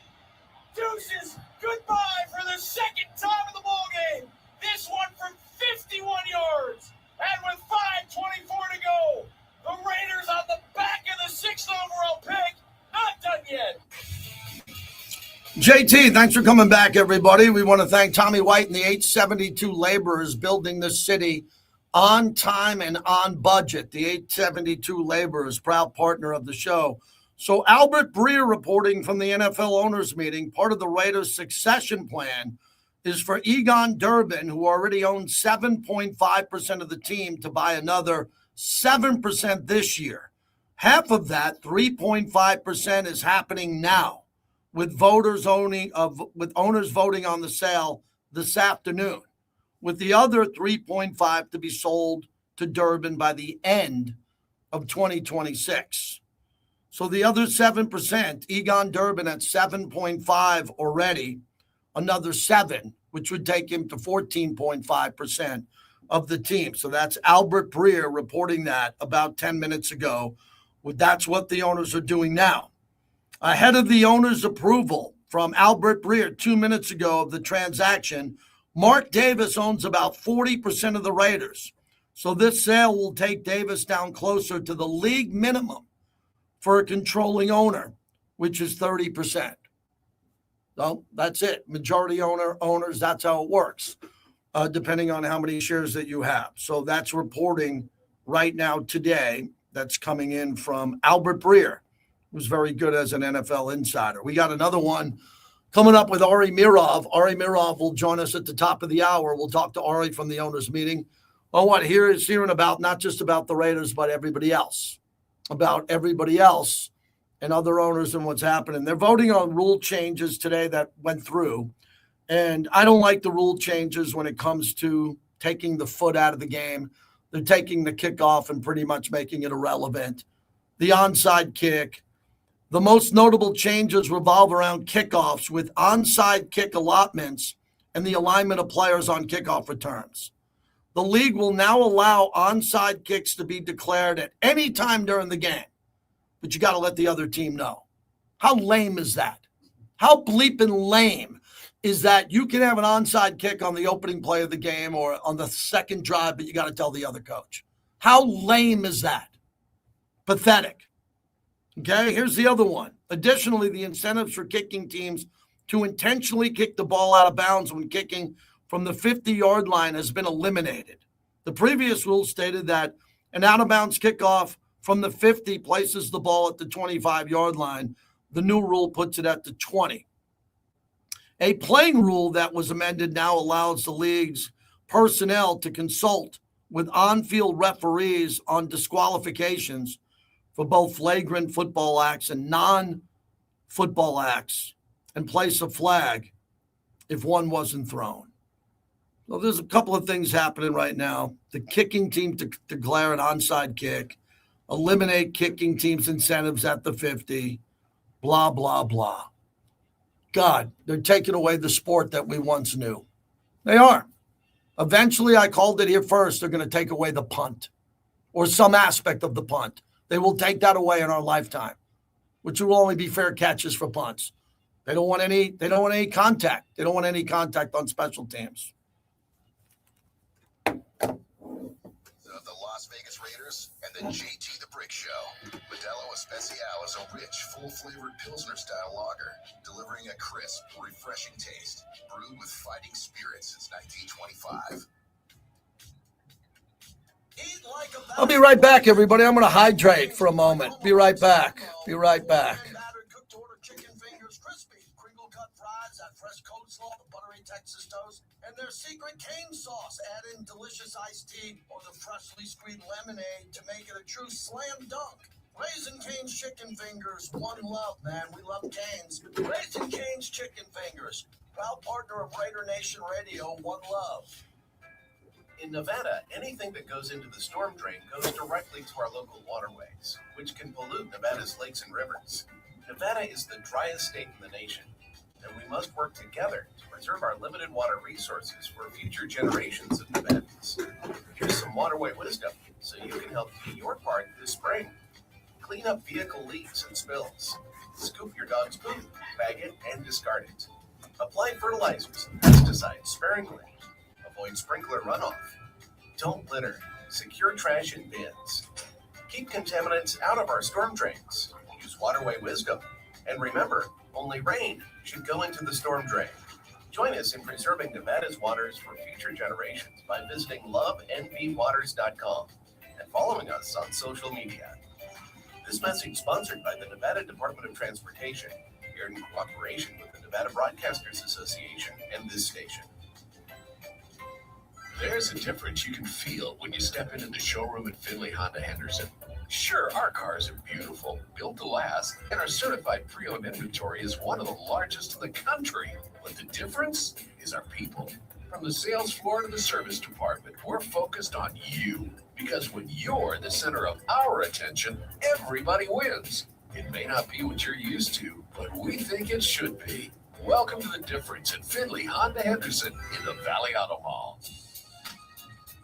Deuces, goodbye for the second time in the ball game. This one from 51 yards. And with 5:24 to go, the Raiders on the back of the 6th overall pick. Not done yet. JT, thanks for coming back, everybody. We want to thank Tommy White and the 872 laborers building this city on time and on budget. The 872 laborers, proud partner of the show. So Albert Breer reporting from the NFL owners meeting, part of the Raiders' succession plan is for Egon Durbin, who already owns 7.5% of the team, to buy another 7% this year. Half of that, 3.5%, is happening now, with owners voting on the sale this afternoon, with the other 3.5 to be sold to Durbin by the end of 2026. So the other 7%, Egon Durbin at 7.5 already, another 7, which would take him to 14.5% of the team. So that's Albert Breer reporting that about 10 minutes ago. That's what the owners are doing now. Ahead of the owner's approval from Albert Breer 2 minutes ago of the transaction, Mark Davis owns about 40% of the Raiders. So this sale will take Davis down closer to the league minimum for a controlling owner, which is 30%. So that's it. Majority owners, that's how it works, depending on how many shares that you have. So that's reporting right now today. That's coming in from Albert Breer, who's very good as an NFL insider. We got another one coming up with Ari Mirov. Ari Mirov will join us at the top of the hour. We'll talk to Ari from the owners meeting. Oh, what hearing about not just about the Raiders, but everybody else, about everybody else and other owners and what's happening. They're voting on rule changes today that went through. And I don't like the rule changes when it comes to taking the foot out of the game. They're taking the kickoff and pretty much making it irrelevant. The onside kick. The most notable changes revolve around kickoffs, with onside kick allotments and the alignment of players on kickoff returns. The league will now allow onside kicks to be declared at any time during the game, but you got to let the other team know. How lame is that? How bleeping lame is that you can have an onside kick on the opening play of the game or on the second drive, but you got to tell the other coach? How lame is that? Pathetic. Okay, here's the other one. Additionally, the incentives for kicking teams to intentionally kick the ball out of bounds when kicking from the 50-yard line has been eliminated. The previous rule stated that an out-of-bounds kickoff from the 50 places the ball at the 25-yard line. The new rule puts it at the 20. A playing rule that was amended now allows the league's personnel to consult with on-field referees on disqualifications for both flagrant football acts and non-football acts, and place a flag if one wasn't thrown. So there's a couple of things happening right now. The kicking team to declare an onside kick, eliminate kicking teams' incentives at the 50, blah, blah, blah. God, they're taking away the sport that we once knew. They are. Eventually, I called it here first, they're going to take away the punt or some aspect of the punt. They will take that away in our lifetime, which will only be fair catches for punts. They don't want any contact. They don't want any contact on special teams. The Las Vegas Raiders and the JT the Brick Show. Modelo Especial is a rich, full-flavored Pilsner-style lager, delivering a crisp, refreshing taste, brewed with fighting spirit since 1925. I'll be right back, everybody. I'm going to hydrate for a moment. Be right back. Be right back. double-cut fries, that fresh coleslaw, the buttery Texas toast, and their secret cane sauce. Add in delicious iced tea or the freshly squeezed lemonade to make it a true slam dunk. Raising Cane's Chicken Fingers, one love, man. We love Cane's. Raising Cane's Chicken Fingers, proud partner of Raider Nation Radio, one love. In Nevada, anything that goes into the storm drain goes directly to our local waterways, which can pollute Nevada's lakes and rivers. Nevada is the driest state in the nation, and we must work together to preserve our limited water resources for future generations of Nevadans. Here's some waterway wisdom so you can help do your part this spring. Clean up vehicle leaks and spills. Scoop your dog's poop, bag it, and discard it. Apply fertilizers and pesticides sparingly. Avoid sprinkler runoff. Don't litter. Secure trash in bins. Keep contaminants out of our storm drains. Use waterway wisdom. And remember, only rain should go into the storm drain. Join us in preserving Nevada's waters for future generations by visiting lovenvwaters.com and following us on social media. This message sponsored by the Nevada Department of Transportation, here in cooperation with the Nevada Broadcasters Association and this station. There's a difference you can feel when you step into the showroom at Finley Honda Henderson. Sure, our cars are beautiful, built to last, and our certified pre-owned inventory is one of the largest in the country. But the difference is our people. From the sales floor to the service department, we're focused on you. Because when you're the center of our attention, everybody wins. It may not be what you're used to, but we think it should be. Welcome to the difference at Finley Honda Henderson in the Valley Auto Mall.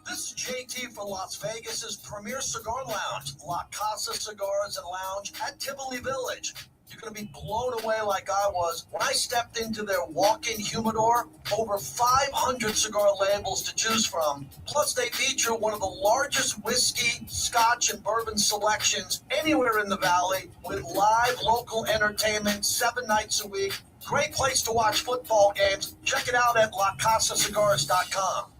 This is JT for Las Vegas's premier cigar lounge, La Casa Cigars and Lounge at Tivoli Village. You're going to be blown away like I was. When I stepped into their walk-in humidor, over 500 cigar labels to choose from. Plus, they feature one of the largest whiskey, scotch, and bourbon selections anywhere in the valley with live local entertainment 7 nights a week. Great place to watch football games. Check it out at lacasacigars.com.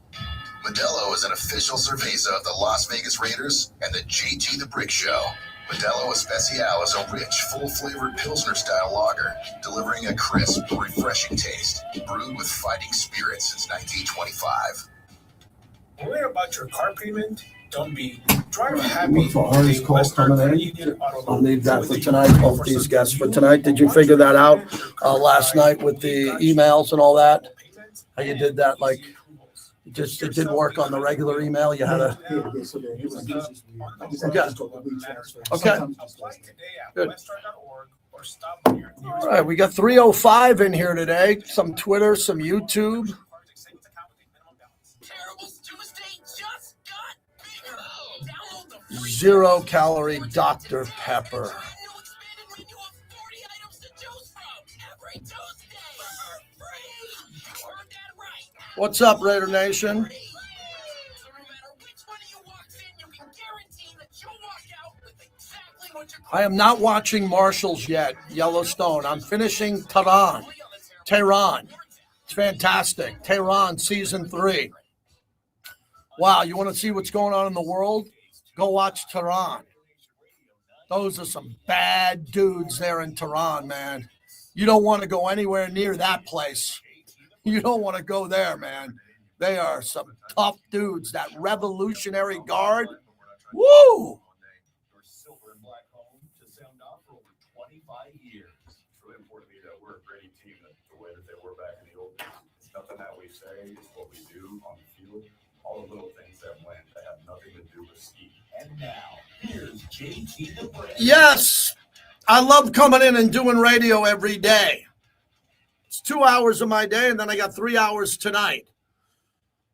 Modelo is an official cerveza of the Las Vegas Raiders and the JT the Brick Show. Modelo Especial is a rich, full-flavored Pilsner-style lager, delivering a crisp, refreshing taste, brewed with fighting spirit since 1925. Worry about your car payment? Don't be. Drive happy. For Ari's call coming in, I'll leave that for tonight. Both these guests for tonight. Did you figure that out last night with the emails and all that? How you did that? Like, it didn't work on the regular email. You had to. Okay. Good. All right, we got 305 in here today. Some Twitter, some YouTube. Zero calorie Dr. Pepper. What's up, Raider Nation? I am not watching Marshals yet, Yellowstone. I'm finishing Tehran. It's fantastic. Tehran, season 3. Wow, you want to see what's going on in the world? Go watch Tehran. Those are some bad dudes there in Tehran, man. You don't want to go anywhere near that place. You don't want to go there, man. They are some tough dudes. That Revolutionary Guard. Woo! Nothing that we say is what we do on the field. All the little things that win, they have nothing to do with ski. And now, here's JT the Brick. Yes, I love coming in and doing radio every day. It's 2 hours of my day, and then I got 3 hours tonight.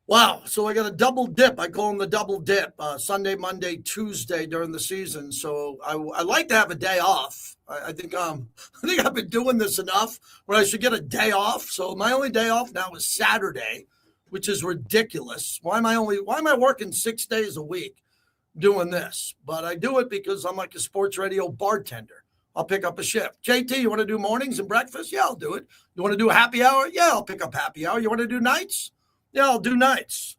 Wow, so I got a double dip. I call them the double dip, Sunday, Monday, Tuesday during the season. So I like to have a day off. I think I've been doing this enough where I should get a day off. So my only day off now is Saturday, which is ridiculous. Why am I working 6 days a week doing this? But I do it because I'm like a sports radio bartender. I'll pick up a shift. JT, you want to do mornings and breakfast? Yeah, I'll do it. You want to do a happy hour? Yeah, I'll pick up happy hour. You want to do nights? Yeah, I'll do nights.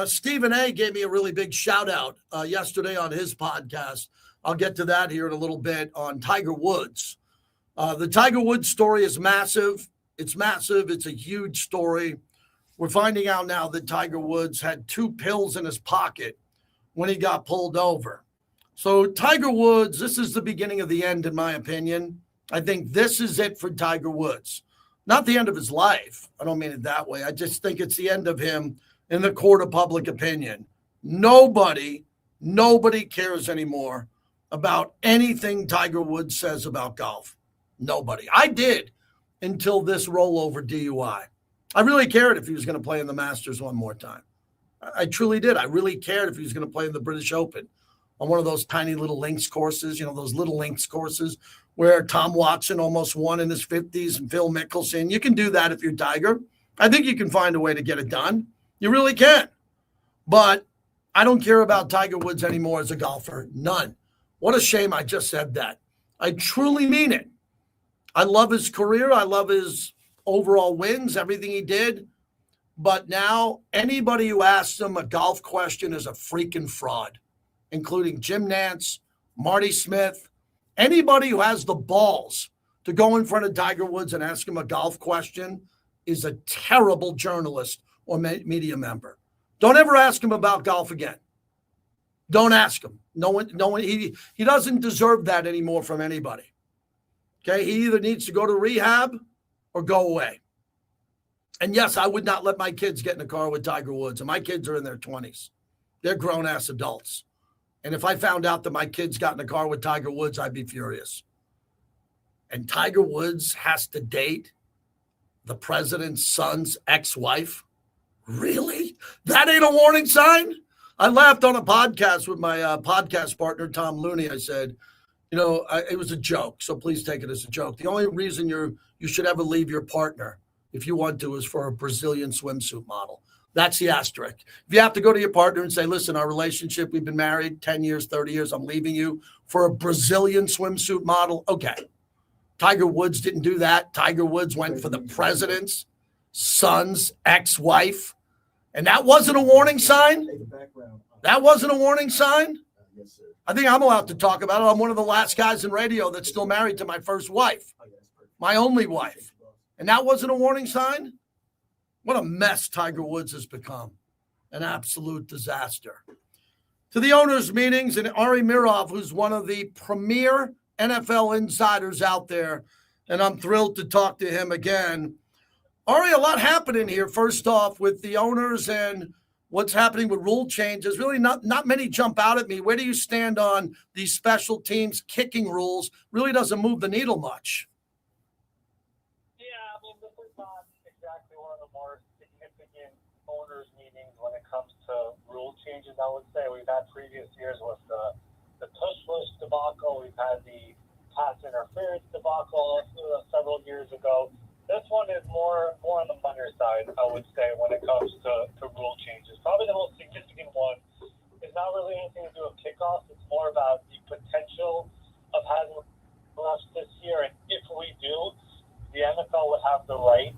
Stephen A. gave me a really big shout out yesterday on his podcast. I'll get to that here in a little bit on Tiger Woods. The Tiger Woods story is massive. It's massive. It's a huge story. We're finding out now that Tiger Woods had 2 pills in his pocket when he got pulled over. So Tiger Woods, this is the beginning of the end, in my opinion. I think this is it for Tiger Woods. Not the end of his life. I don't mean it that way. I just think it's the end of him in the court of public opinion. Nobody cares anymore about anything Tiger Woods says about golf. Nobody. I did until this rollover DUI. I really cared if he was going to play in the Masters one more time. I truly did. I really cared if he was going to play in the British Open on one of those tiny little links courses, those little links courses where Tom Watson almost won in his 50s and Phil Mickelson. You can do that if you're Tiger. I think you can find a way to get it done. You really can. But I don't care about Tiger Woods anymore as a golfer. None. What a shame I just said that. I truly mean it. I love his career. I love his overall wins, everything he did. But now anybody who asks him a golf question is a freaking fraud, including Jim Nantz, Marty Smith, anybody who has the balls to go in front of Tiger Woods and ask him a golf question is a terrible journalist or media member. Don't ever ask him about golf again. Don't ask him. No one, he doesn't deserve that anymore from anybody. Okay, he either needs to go to rehab or go away. And yes, I would not let my kids get in a car with Tiger Woods, and my kids are in their 20s. They're grown-ass adults. And if I found out that my kids got in a car with Tiger Woods, I'd be furious. And Tiger Woods has to date the president's son's ex-wife? Really? That ain't a warning sign? I laughed on a podcast with my podcast partner, Tom Looney. I said, it was a joke, so please take it as a joke. The only reason you should ever leave your partner, if you want to, is for a Brazilian swimsuit model. That's the asterisk. If you have to go to your partner and say, listen, our relationship, we've been married 10 years, 30 years, I'm leaving you for a Brazilian swimsuit model. Okay. Tiger Woods didn't do that. Tiger Woods went for the president's son's ex-wife. And that wasn't a warning sign? That wasn't a warning sign? I think I'm allowed to talk about it. I'm one of the last guys in radio that's still married to my first wife, my only wife. And that wasn't a warning sign? What a mess Tiger Woods has become. An absolute disaster. To the owners' meetings, and Ari Mirov, who's one of the premier NFL insiders out there, and I'm thrilled to talk to him again. Ari, a lot happening here. First off, with the owners and what's happening with rule changes. Really not many jump out at me. Where do you stand on these special teams kicking rules? Really doesn't move the needle much. This is not exactly one of the more significant owners' meetings when it comes to rule changes, I would say. We've had previous years with the tush-push debacle. We've had the pass interference debacle several years ago. This one is more on the minor side, I would say, when it comes to rule changes. Probably the most significant one is not really anything to do with kickoffs. It's more about the potential of having refs this year. And if we do, the NFL would have the right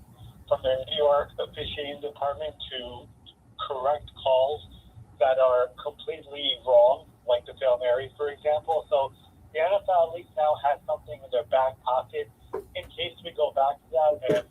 from their New York officiating department to correct calls that are completely wrong, like the Hail Mary, for example. So the NFL at least now has something in their back pocket in case we go back to that. And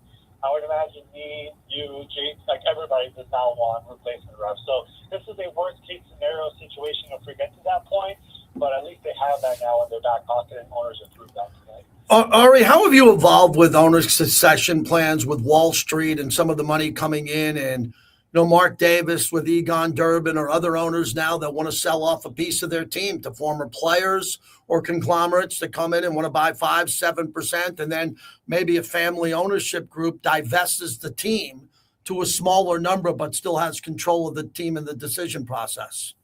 I would imagine me, you, Jake, like everybody does now want replacement refs. So this is a worst case scenario situation if we get to that point, but at least they have that now in their back pocket, and owners approved that today. Ari, how have you evolved with owners' succession plans with Wall Street and some of the money coming in, and Mark Davis with Egon Durbin or other owners now that want to sell off a piece of their team to former players or conglomerates that come in and want to buy 5-7%, and then maybe a family ownership group divests the team to a smaller number but still has control of the team and the decision process?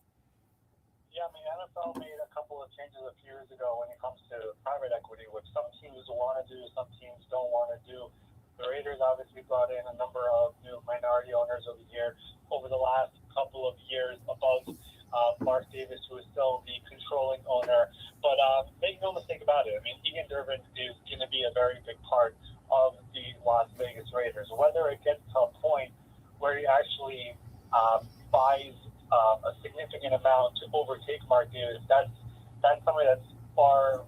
Yeah, NFL made a couple of changes a few years ago when it comes to private equity, which some teams want to do, some teams don't want to do. The Raiders obviously brought in a number of new minority owners over the last couple of years above Mark Davis, who is still the controlling owner. But make no mistake about it. Egan Durbin is going to be a very big part of the Las Vegas Raiders. Whether it gets to a point where he actually buys a significant amount to overtake Mark Davis, that's something that's far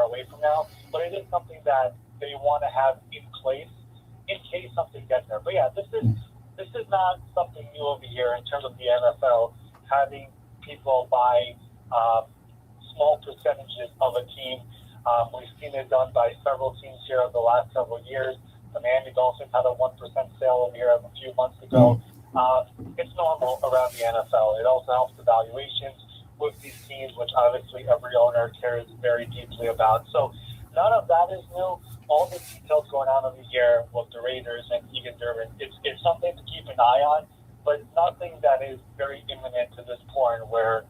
away from now. But it is something that they want to have in place in yeah, this is not something new over here in terms of the NFL having people buy small percentages of a team. We've seen it done by several teams here over the last several years. The Miami Dolphins had a 1% sale over here a few months ago. It's normal around the NFL. It also helps the valuations with these teams, which obviously every owner cares very deeply about. So none of that is new. All the details going on over here with the Raiders and Egan Durbin, it's something to keep an eye on, but nothing that is very imminent to this point where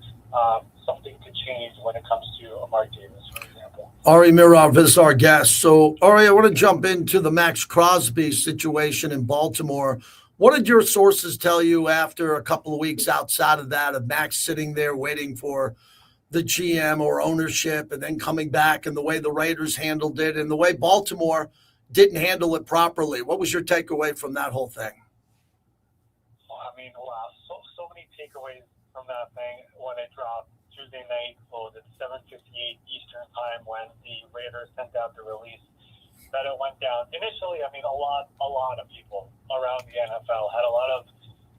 something could change when it comes to Amari Davis, for example. Ari Mirov is our guest. So, Ari, I want to jump into the Max Crosby situation in Baltimore. What did your sources tell you after a couple of weeks outside of that, of Max sitting there waiting for the GM or ownership and then coming back, and the way the Raiders handled it and the way Baltimore didn't handle it properly? What was your takeaway from that whole thing? I mean, wow, so many takeaways from that thing when it dropped Tuesday night, at 7:58 Eastern time, when the Raiders sent out the release that it went down. Initially, I mean, a lot of people around the NFL had a lot of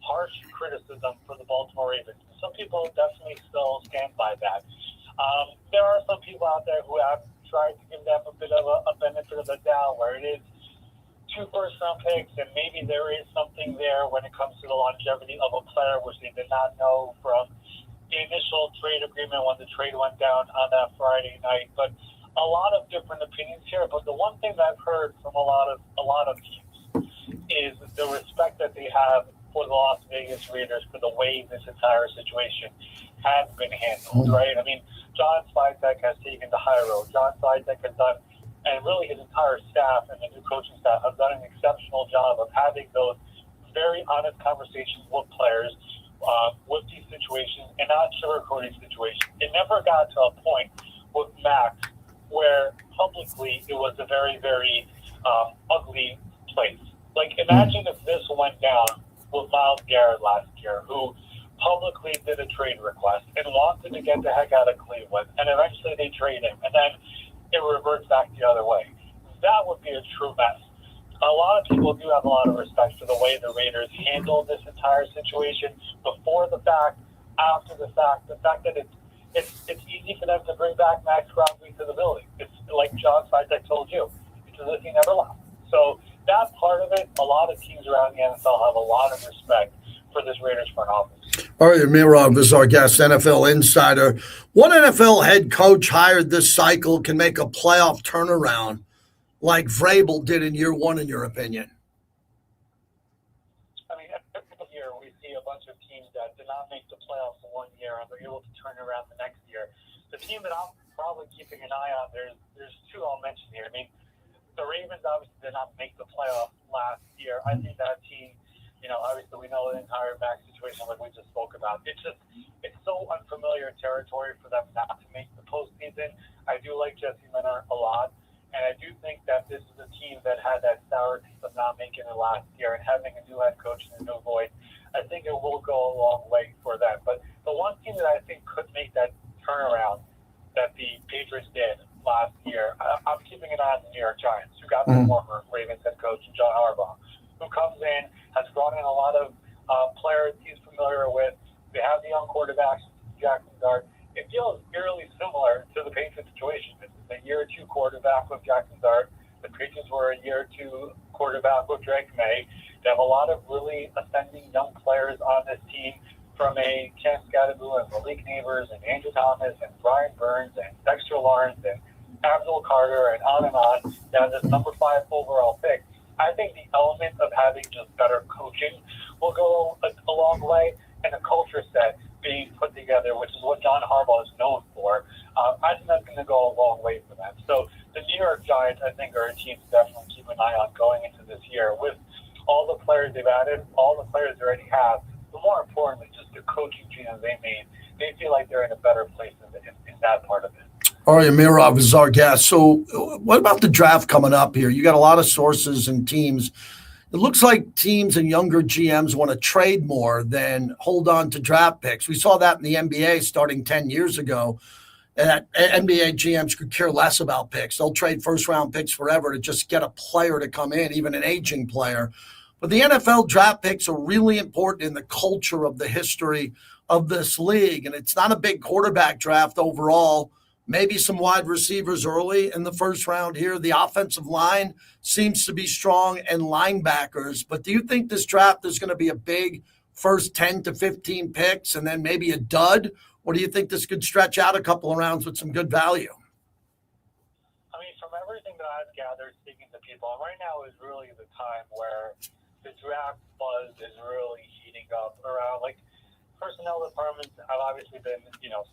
harsh criticism for the Baltimore Ravens. Some people definitely still stand by that. There are some people out there who have tried to give them a bit of a benefit of the doubt, where it is 2 first-round picks, and maybe there is something there when it comes to the longevity of a player, which they did not know from the initial trade agreement when the trade went down on that Friday night. But a lot of different opinions here. But the one thing that I've heard from a lot of teams is the respect that they have for the Las Vegas Raiders for the way this entire situation has been handled, right? I mean, John Svitek has taken the high road. John Svitek has done, and really his entire staff and the new coaching staff have done an exceptional job of having those very honest conversations with players, with these situations, and not sugarcoating situations. It never got to a point with Max where publicly it was a very, very ugly place. Like, imagine if this went down with Myles Garrett last year, who publicly did a trade request and wanted to get the heck out of Cleveland, and eventually they trade him, and then it reverts back the other way. That would be a true mess. A lot of people do have a lot of respect for the way the Raiders handled this entire situation before the fact, after the fact. The fact that it's easy for them to bring back Max Crosby to the building. It's like John Svitek told you, it's as if he never left. So that part of it, a lot of teams around the NFL have a lot of respect for this Raiders front office. Ari Mirov is our guest, NFL insider. What NFL head coach hired this cycle can make a playoff turnaround like Vrabel did in year one, in your opinion? I mean, every year we see a bunch of teams that did not make the playoffs in 1 year and they're able to turn around the next year. The team that I'm probably keeping an eye on, there's 2 I'll mention here. I mean, the Ravens obviously did not make the playoffs last year. I think that team, obviously we know the entire Max situation like we just spoke about. It's so unfamiliar territory for them not to make the postseason. I do like Jesse Minter a lot, and I do think that this is a team that had that sour taste of not making it last year, and having a new head coach and a new voice, I think it will go a long way for them. But the one team that I think could make that turnaround that the Patriots did last year, I'm keeping an eye on the New York Giants, who got the former Ravens head coach, John Harbaugh, who comes in, has brought in a lot of players he's familiar with. They have the young quarterbacks, Jackson Dart. It feels eerily similar to the Patriots situation. It's a year 2 quarterback with Jackson Dart. The Patriots were a year 2 quarterback with Drake May. They have a lot of really ascending young players on this team, from a Ken Scadaboo and Malik Neighbors and Andrew Thomas and Brian Burns and Dexter Lawrence and Abdul Carter and on, down this number 5 overall pick. I think the element of having just better coaching will go a long way, and a culture set being put together, which is what John Harbaugh is known for. I think that's going to go a long way for them. So the New York Giants, I think, are a team to definitely keep an eye on going into this year with all the players they've added, all the players they already have, but more importantly, just the coaching changes they made. They feel like they're in a better place in that part of it. Ari Mirov is our guest. So what about the draft coming up here? You got a lot of sources and teams. It looks like teams and younger GMs want to trade more than hold on to draft picks. We saw that in the NBA starting 10 years ago. And NBA GMs could care less about picks. They'll trade first-round picks forever to just get a player to come in, even an aging player. But the NFL draft picks are really important in the culture of the history of this league. And it's not a big quarterback draft overall. Maybe some wide receivers early in the first round here. The offensive line seems to be strong and linebackers. But do you think this draft is going to be a big first 10 to 15 picks and then maybe a dud? Or do you think this could stretch out a couple of rounds with some good value? I mean, from everything that I've gathered speaking to people, right now is really the time where the draft buzz is really heating up around, like, personnel departments have obviously been,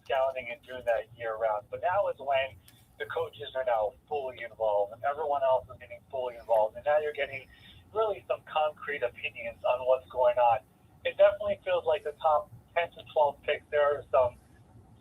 scouting and doing that year round. But now is when the coaches are now fully involved and everyone else is getting fully involved. And now you're getting really some concrete opinions on what's going on. It definitely feels like the top 10 to 12 picks, there are some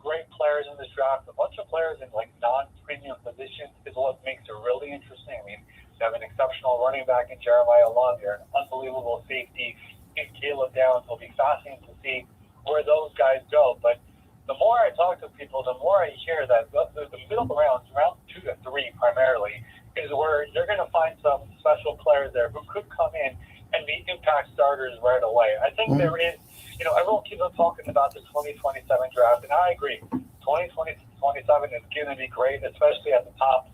great players in this draft. A bunch of players in like non-premium positions is what makes it really interesting. I mean, you have an exceptional running back in Jeremiah Love here, an unbelievable safety in Caleb Downs. It'll be fascinating to see where those guys go. But the more I talk to people, the more I hear that the middle rounds, round 2 to 3 primarily, is where you're going to find some special players there who could come in and be impact starters right away. I think there is, everyone keeps on talking about the 2027 draft, and I agree. 2027 is going to be great, especially at the top,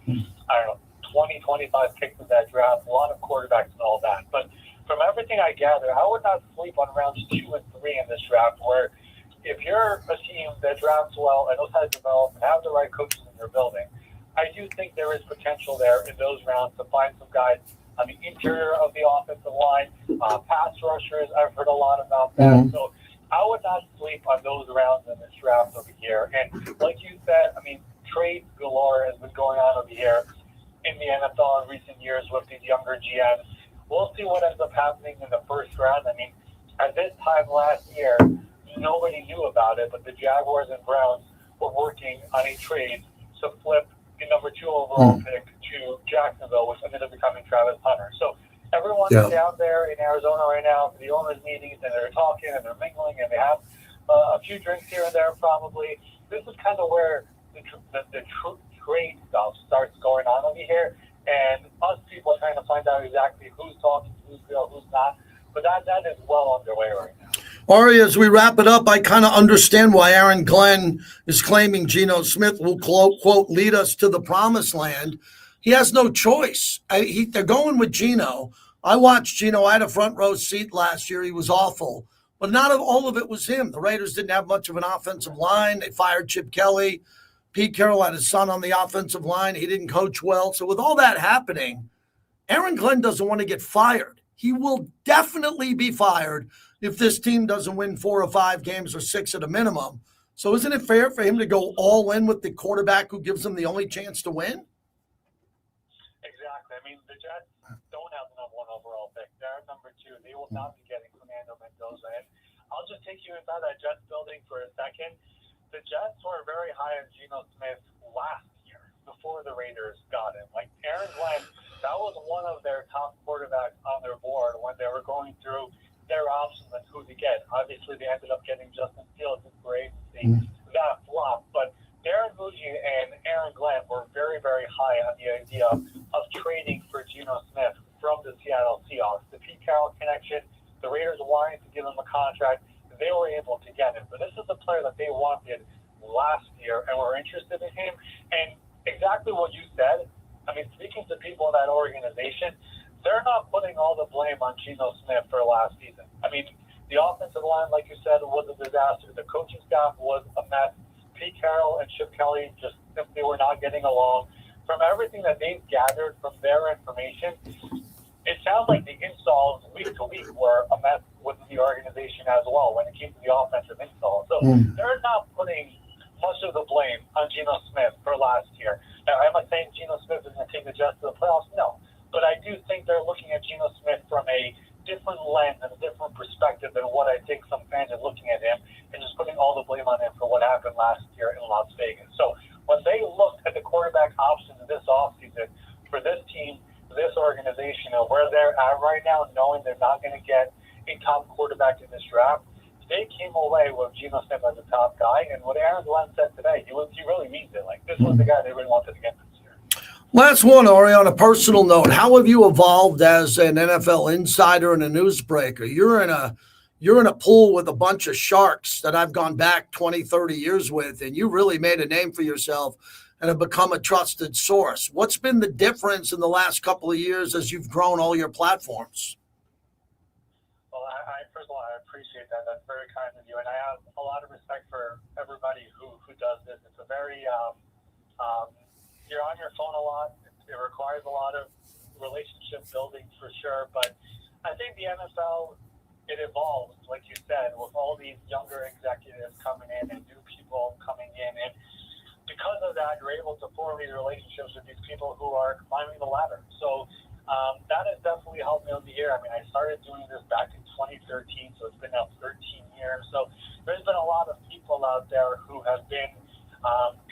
20, 25 picks of that draft, a lot of quarterbacks and all that. But from everything I gather, I would not sleep on rounds 2 and 3 in this draft, where if you're a team that drafts well and knows how to develop and have the right coaches in your building, I do think there is potential there in those rounds to find some guys on the interior of the offensive line, pass rushers. I've heard a lot about that. So I would not sleep on those rounds in this draft over here. And like you said, I mean, trades galore has been going on over here in the NFL in recent years with these younger GMs. We'll see what ends up happening in the first round. I mean, at this time last year, nobody knew about it, but the Jaguars and Browns were working on a trade to flip the number 2 overall pick to Jacksonville, which ended up becoming Travis Hunter. So everyone's down there in Arizona right now for the owners' meetings, and they're talking and they're mingling, and they have a few drinks here and there probably. This is kind of where the trade stuff starts going on over here, and us people are trying to find out exactly who's talking, who's real, who's not. But that is well underway right now. Ari, as we wrap it up, I kind of understand why Aaron Glenn is claiming Geno Smith will, quote, lead us to the promised land. He has no choice. They're going with Geno. I watched Geno. I had a front row seat last year. He was awful. But not all of it was him. The Raiders didn't have much of an offensive line. They fired Chip Kelly. Pete Carroll had his son on the offensive line. He didn't coach well. So with all that happening, Aaron Glenn doesn't want to get fired. He will definitely be fired if this team doesn't win 4 or 5 games or 6 at a minimum. So isn't it fair for him to go all in with the quarterback who gives them the only chance to win? Exactly. I mean, the Jets don't have the number 1 overall pick. They're at number 2. They will not be getting Fernando Mendoza. And I'll just take you inside that Jets building for a second. The Jets were very high on Geno Smith last year before the Raiders got him. Like Aaron Glenn, that was one of their top quarterbacks on their board when they were going through their options and who to get. Obviously, they ended up getting Justin Fields. It's great to see that flop. But Darren Muji and Aaron Glenn were very, very high on the idea of trading for Geno Smith from the Seattle Seahawks. The Pete Carroll connection, the Raiders wanted to give him a contract. They were able to get him. But this is the player that they wanted last year and were interested in him. And exactly what you said, I mean, speaking to people in that organization, they're not putting all the blame on Geno Smith for last season. I mean, the offensive line, like you said, was a disaster. The coaching staff was a mess. Pete Carroll and Chip Kelly just simply were not getting along. From everything that they've gathered from their information, it sounds like the installs week to week were a mess within the organization as well when it came to the offensive installs. So they're not putting much of the blame on Geno Smith for last year. Now, am I saying Geno Smith is going to take the Jets to the playoffs? No. But I do think they're looking at Geno Smith from a different lens and a different perspective than what I think some fans are looking at him and just putting all the blame on him for what happened last year in Las Vegas. So when they looked at the quarterback options this offseason for this team, this organization, and where they're at right now, knowing they're not going to get a top quarterback in this draft, they came away with Geno Smith as a top guy. And what Aaron Glenn said today, he really means it. Like, this was the guy they really wanted to get this year. Last one, Ari, on a personal note, how have you evolved as an NFL insider and a newsbreaker? You're in a pool with a bunch of sharks that I've gone back 20, 30 years with, and you really made a name for yourself and have become a trusted source. What's been the difference in the last couple of years as you've grown all your platforms? Well, first of all, I appreciate that. That's very kind of you. And I have a lot of respect for everybody who does this. It's a very, you're on your phone a lot. It requires a lot of relationship building for sure. But I think the NFL, it evolves, like you said, with all these younger executives coming in and new people coming in. And because of that, you're able to form these relationships with these people who are climbing the ladder. So that has definitely helped me over the year. I mean, I started doing this back in 2013, so it's been now 13 years. So there's been a lot of people out there who have been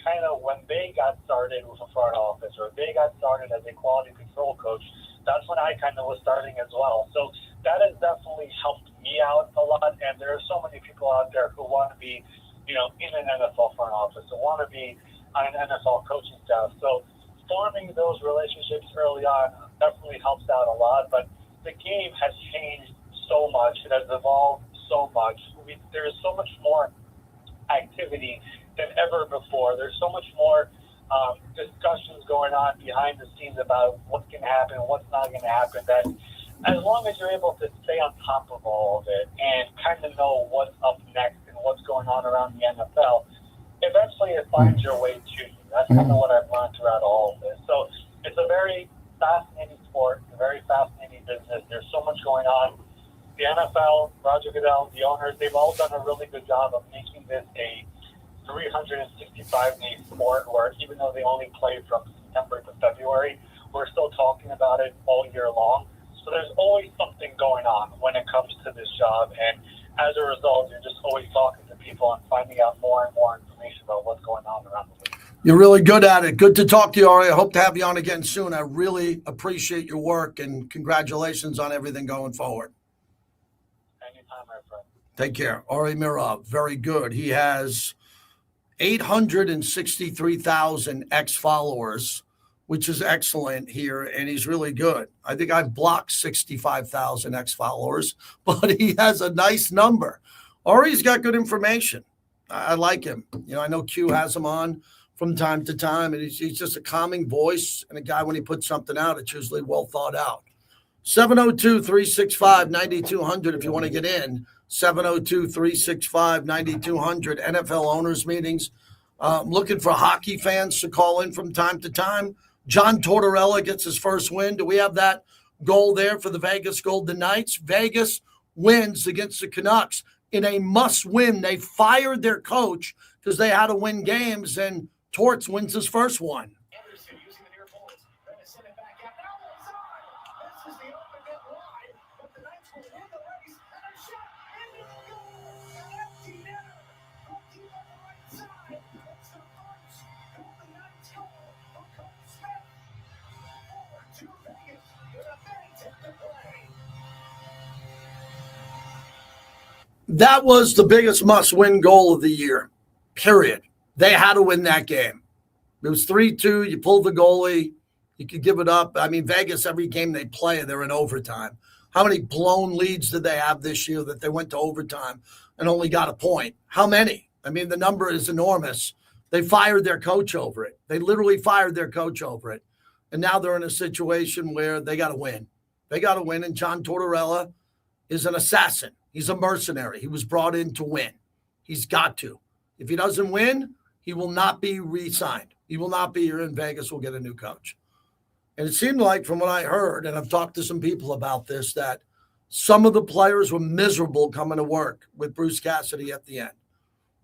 kind of, when they got started with a front office or they got started as a quality control coach, that's when I kind of was starting as well. So that has definitely helped me out a lot. And there are so many people out there who want to be, in an NFL front office, who want to be on an NFL coaching staff. So forming those relationships early on definitely helps out a lot. But the game has changed so much. It has evolved so much. There is so much more activity than ever before. There's so much more discussions going on behind the scenes about what's going to happen and what's not going to happen, that as long as you're able to stay on top of all of it and kind of know what's up next and what's going on around the NFL, eventually it finds your way to you. That's kind of what I've learned throughout all of this. So it's a very fascinating sport, a very fascinating business. There's so much going on. The NFL, Roger Goodell, the owners, they've all done a really good job of making this a 365-day sport where even though they only play from September to February, we're still talking about it all year long. So there's always something going on when it comes to this job. And as a result, you're just always talking to people and finding out more and more information about what's going on around the league. You're really good at it. Good to talk to you, Ari. I hope to have you on again soon. I really appreciate your work, and congratulations on everything going forward. Anytime, my friend. Take care. Ari Mirov, very good. He has 863,000 ex-followers, which is excellent here, and he's really good. I think I've blocked 65,000 ex-followers, but he has a nice number. Ari's got good information. I like him. I know Q has him on from time to time, and he's just a calming voice and a guy, when he puts something out, it's usually well thought out. 702-365-9200 if you want to get in. 702-365-9200. NFL owners meetings. Looking for hockey fans to call in from time to time. John Tortorella gets his first win. Do we have that goal there for the Vegas Golden Knights? Vegas wins against the Canucks in a must-win. They fired their coach because they had to win games, and Torts wins his first one. Anderson using the near post. Going to send it back out. Now it's on. This is the open net wide. But the Knights will win the race. And a shot. And it's goal. Empty net. Empty on the right side. It's the first Golden Knights goal for Coach Smith. Forward to Vegas. With a minute to play. That was the biggest must-win goal of the year, period. They had to win that game. It was 3-2. You pulled the goalie. You could give it up. I mean, Vegas, every game they play, they're in overtime. How many blown leads did they have this year that they went to overtime and only got a point? How many? I mean, the number is enormous. They fired their coach over it. They literally fired their coach over it. And now they're in a situation where they got to win. They got to win, and John Tortorella is an assassin. He's a mercenary. He was brought in to win. He's got to. If he doesn't win, he will not be re-signed. He will not be here in Vegas. We'll get a new coach. And it seemed like, from what I heard, and I've talked to some people about this, that some of the players were miserable coming to work with Bruce Cassidy at the end.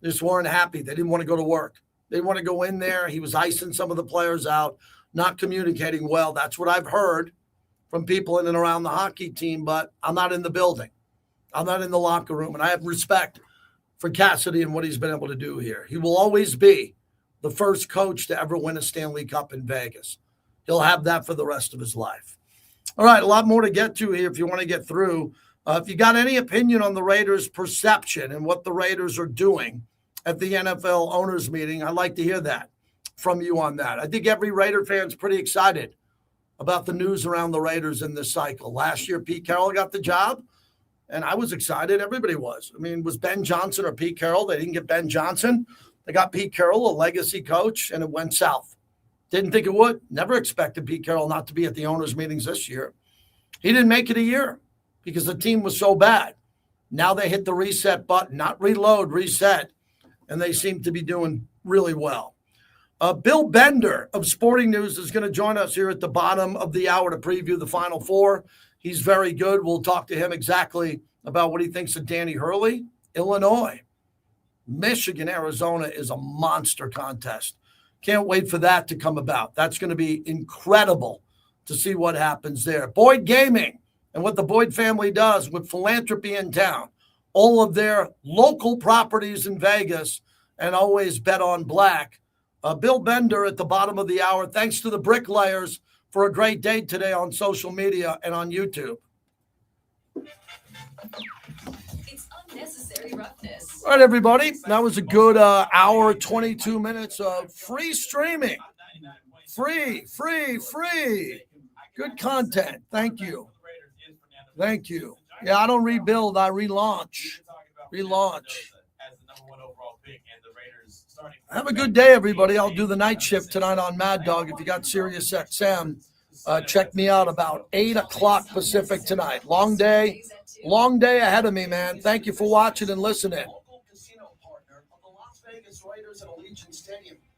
They just weren't happy. They didn't want to go to work. They didn't want to go in there. He was icing some of the players out, not communicating well. That's what I've heard from people in and around the hockey team, but I'm not in the building. I'm not in the locker room, and I have respect for Cassidy and what he's been able to do here. He will always be the first coach to ever win a Stanley Cup in Vegas. He'll have that for the rest of his life. All right, a lot more to get to here if you want to get through. If you got any opinion on the Raiders' perception and what the Raiders are doing at the NFL owners meeting, I'd like to hear that. from you on that. I think every Raider fan's pretty excited about the news around the Raiders in this cycle. Last year, Pete Carroll got the job, and I was excited. Everybody was. I mean, was Ben Johnson or Pete Carroll? They didn't get Ben Johnson. They got Pete Carroll, a legacy coach, and it went south. Didn't think it would. Never expected Pete Carroll not to be at the owners' meetings this year. He didn't make it a year because the team was so bad. Now they hit the reset button, not reload, reset, and they seem to be doing really well. Bill Bender of Sporting News is going to join us here at the bottom of the hour to preview the Final Four. He's very good. We'll talk to him exactly about what he thinks of Danny Hurley. Illinois, Michigan, Arizona is a monster contest. Can't wait for that to come about. That's going to be incredible to see what happens there. Boyd Gaming and what the Boyd family does with philanthropy in town. All of their local properties in Vegas, and always bet on black. Bill Bender at the bottom of the hour. Thanks to the bricklayers for a great day today on social media and on YouTube. It's unnecessary roughness. All right, everybody. That was a good hour, 22 minutes of free streaming. Free. Good content. Thank you. Yeah, I don't rebuild. I relaunch. Have a good day, everybody. I'll do the night shift tonight on Mad Dog. If you got Sirius XM, check me out about 8 o'clock Pacific tonight. Long day ahead of me, man. Thank you for watching and listening. Local casino partner of the Las Vegas Raiders and Allegiant Stadium.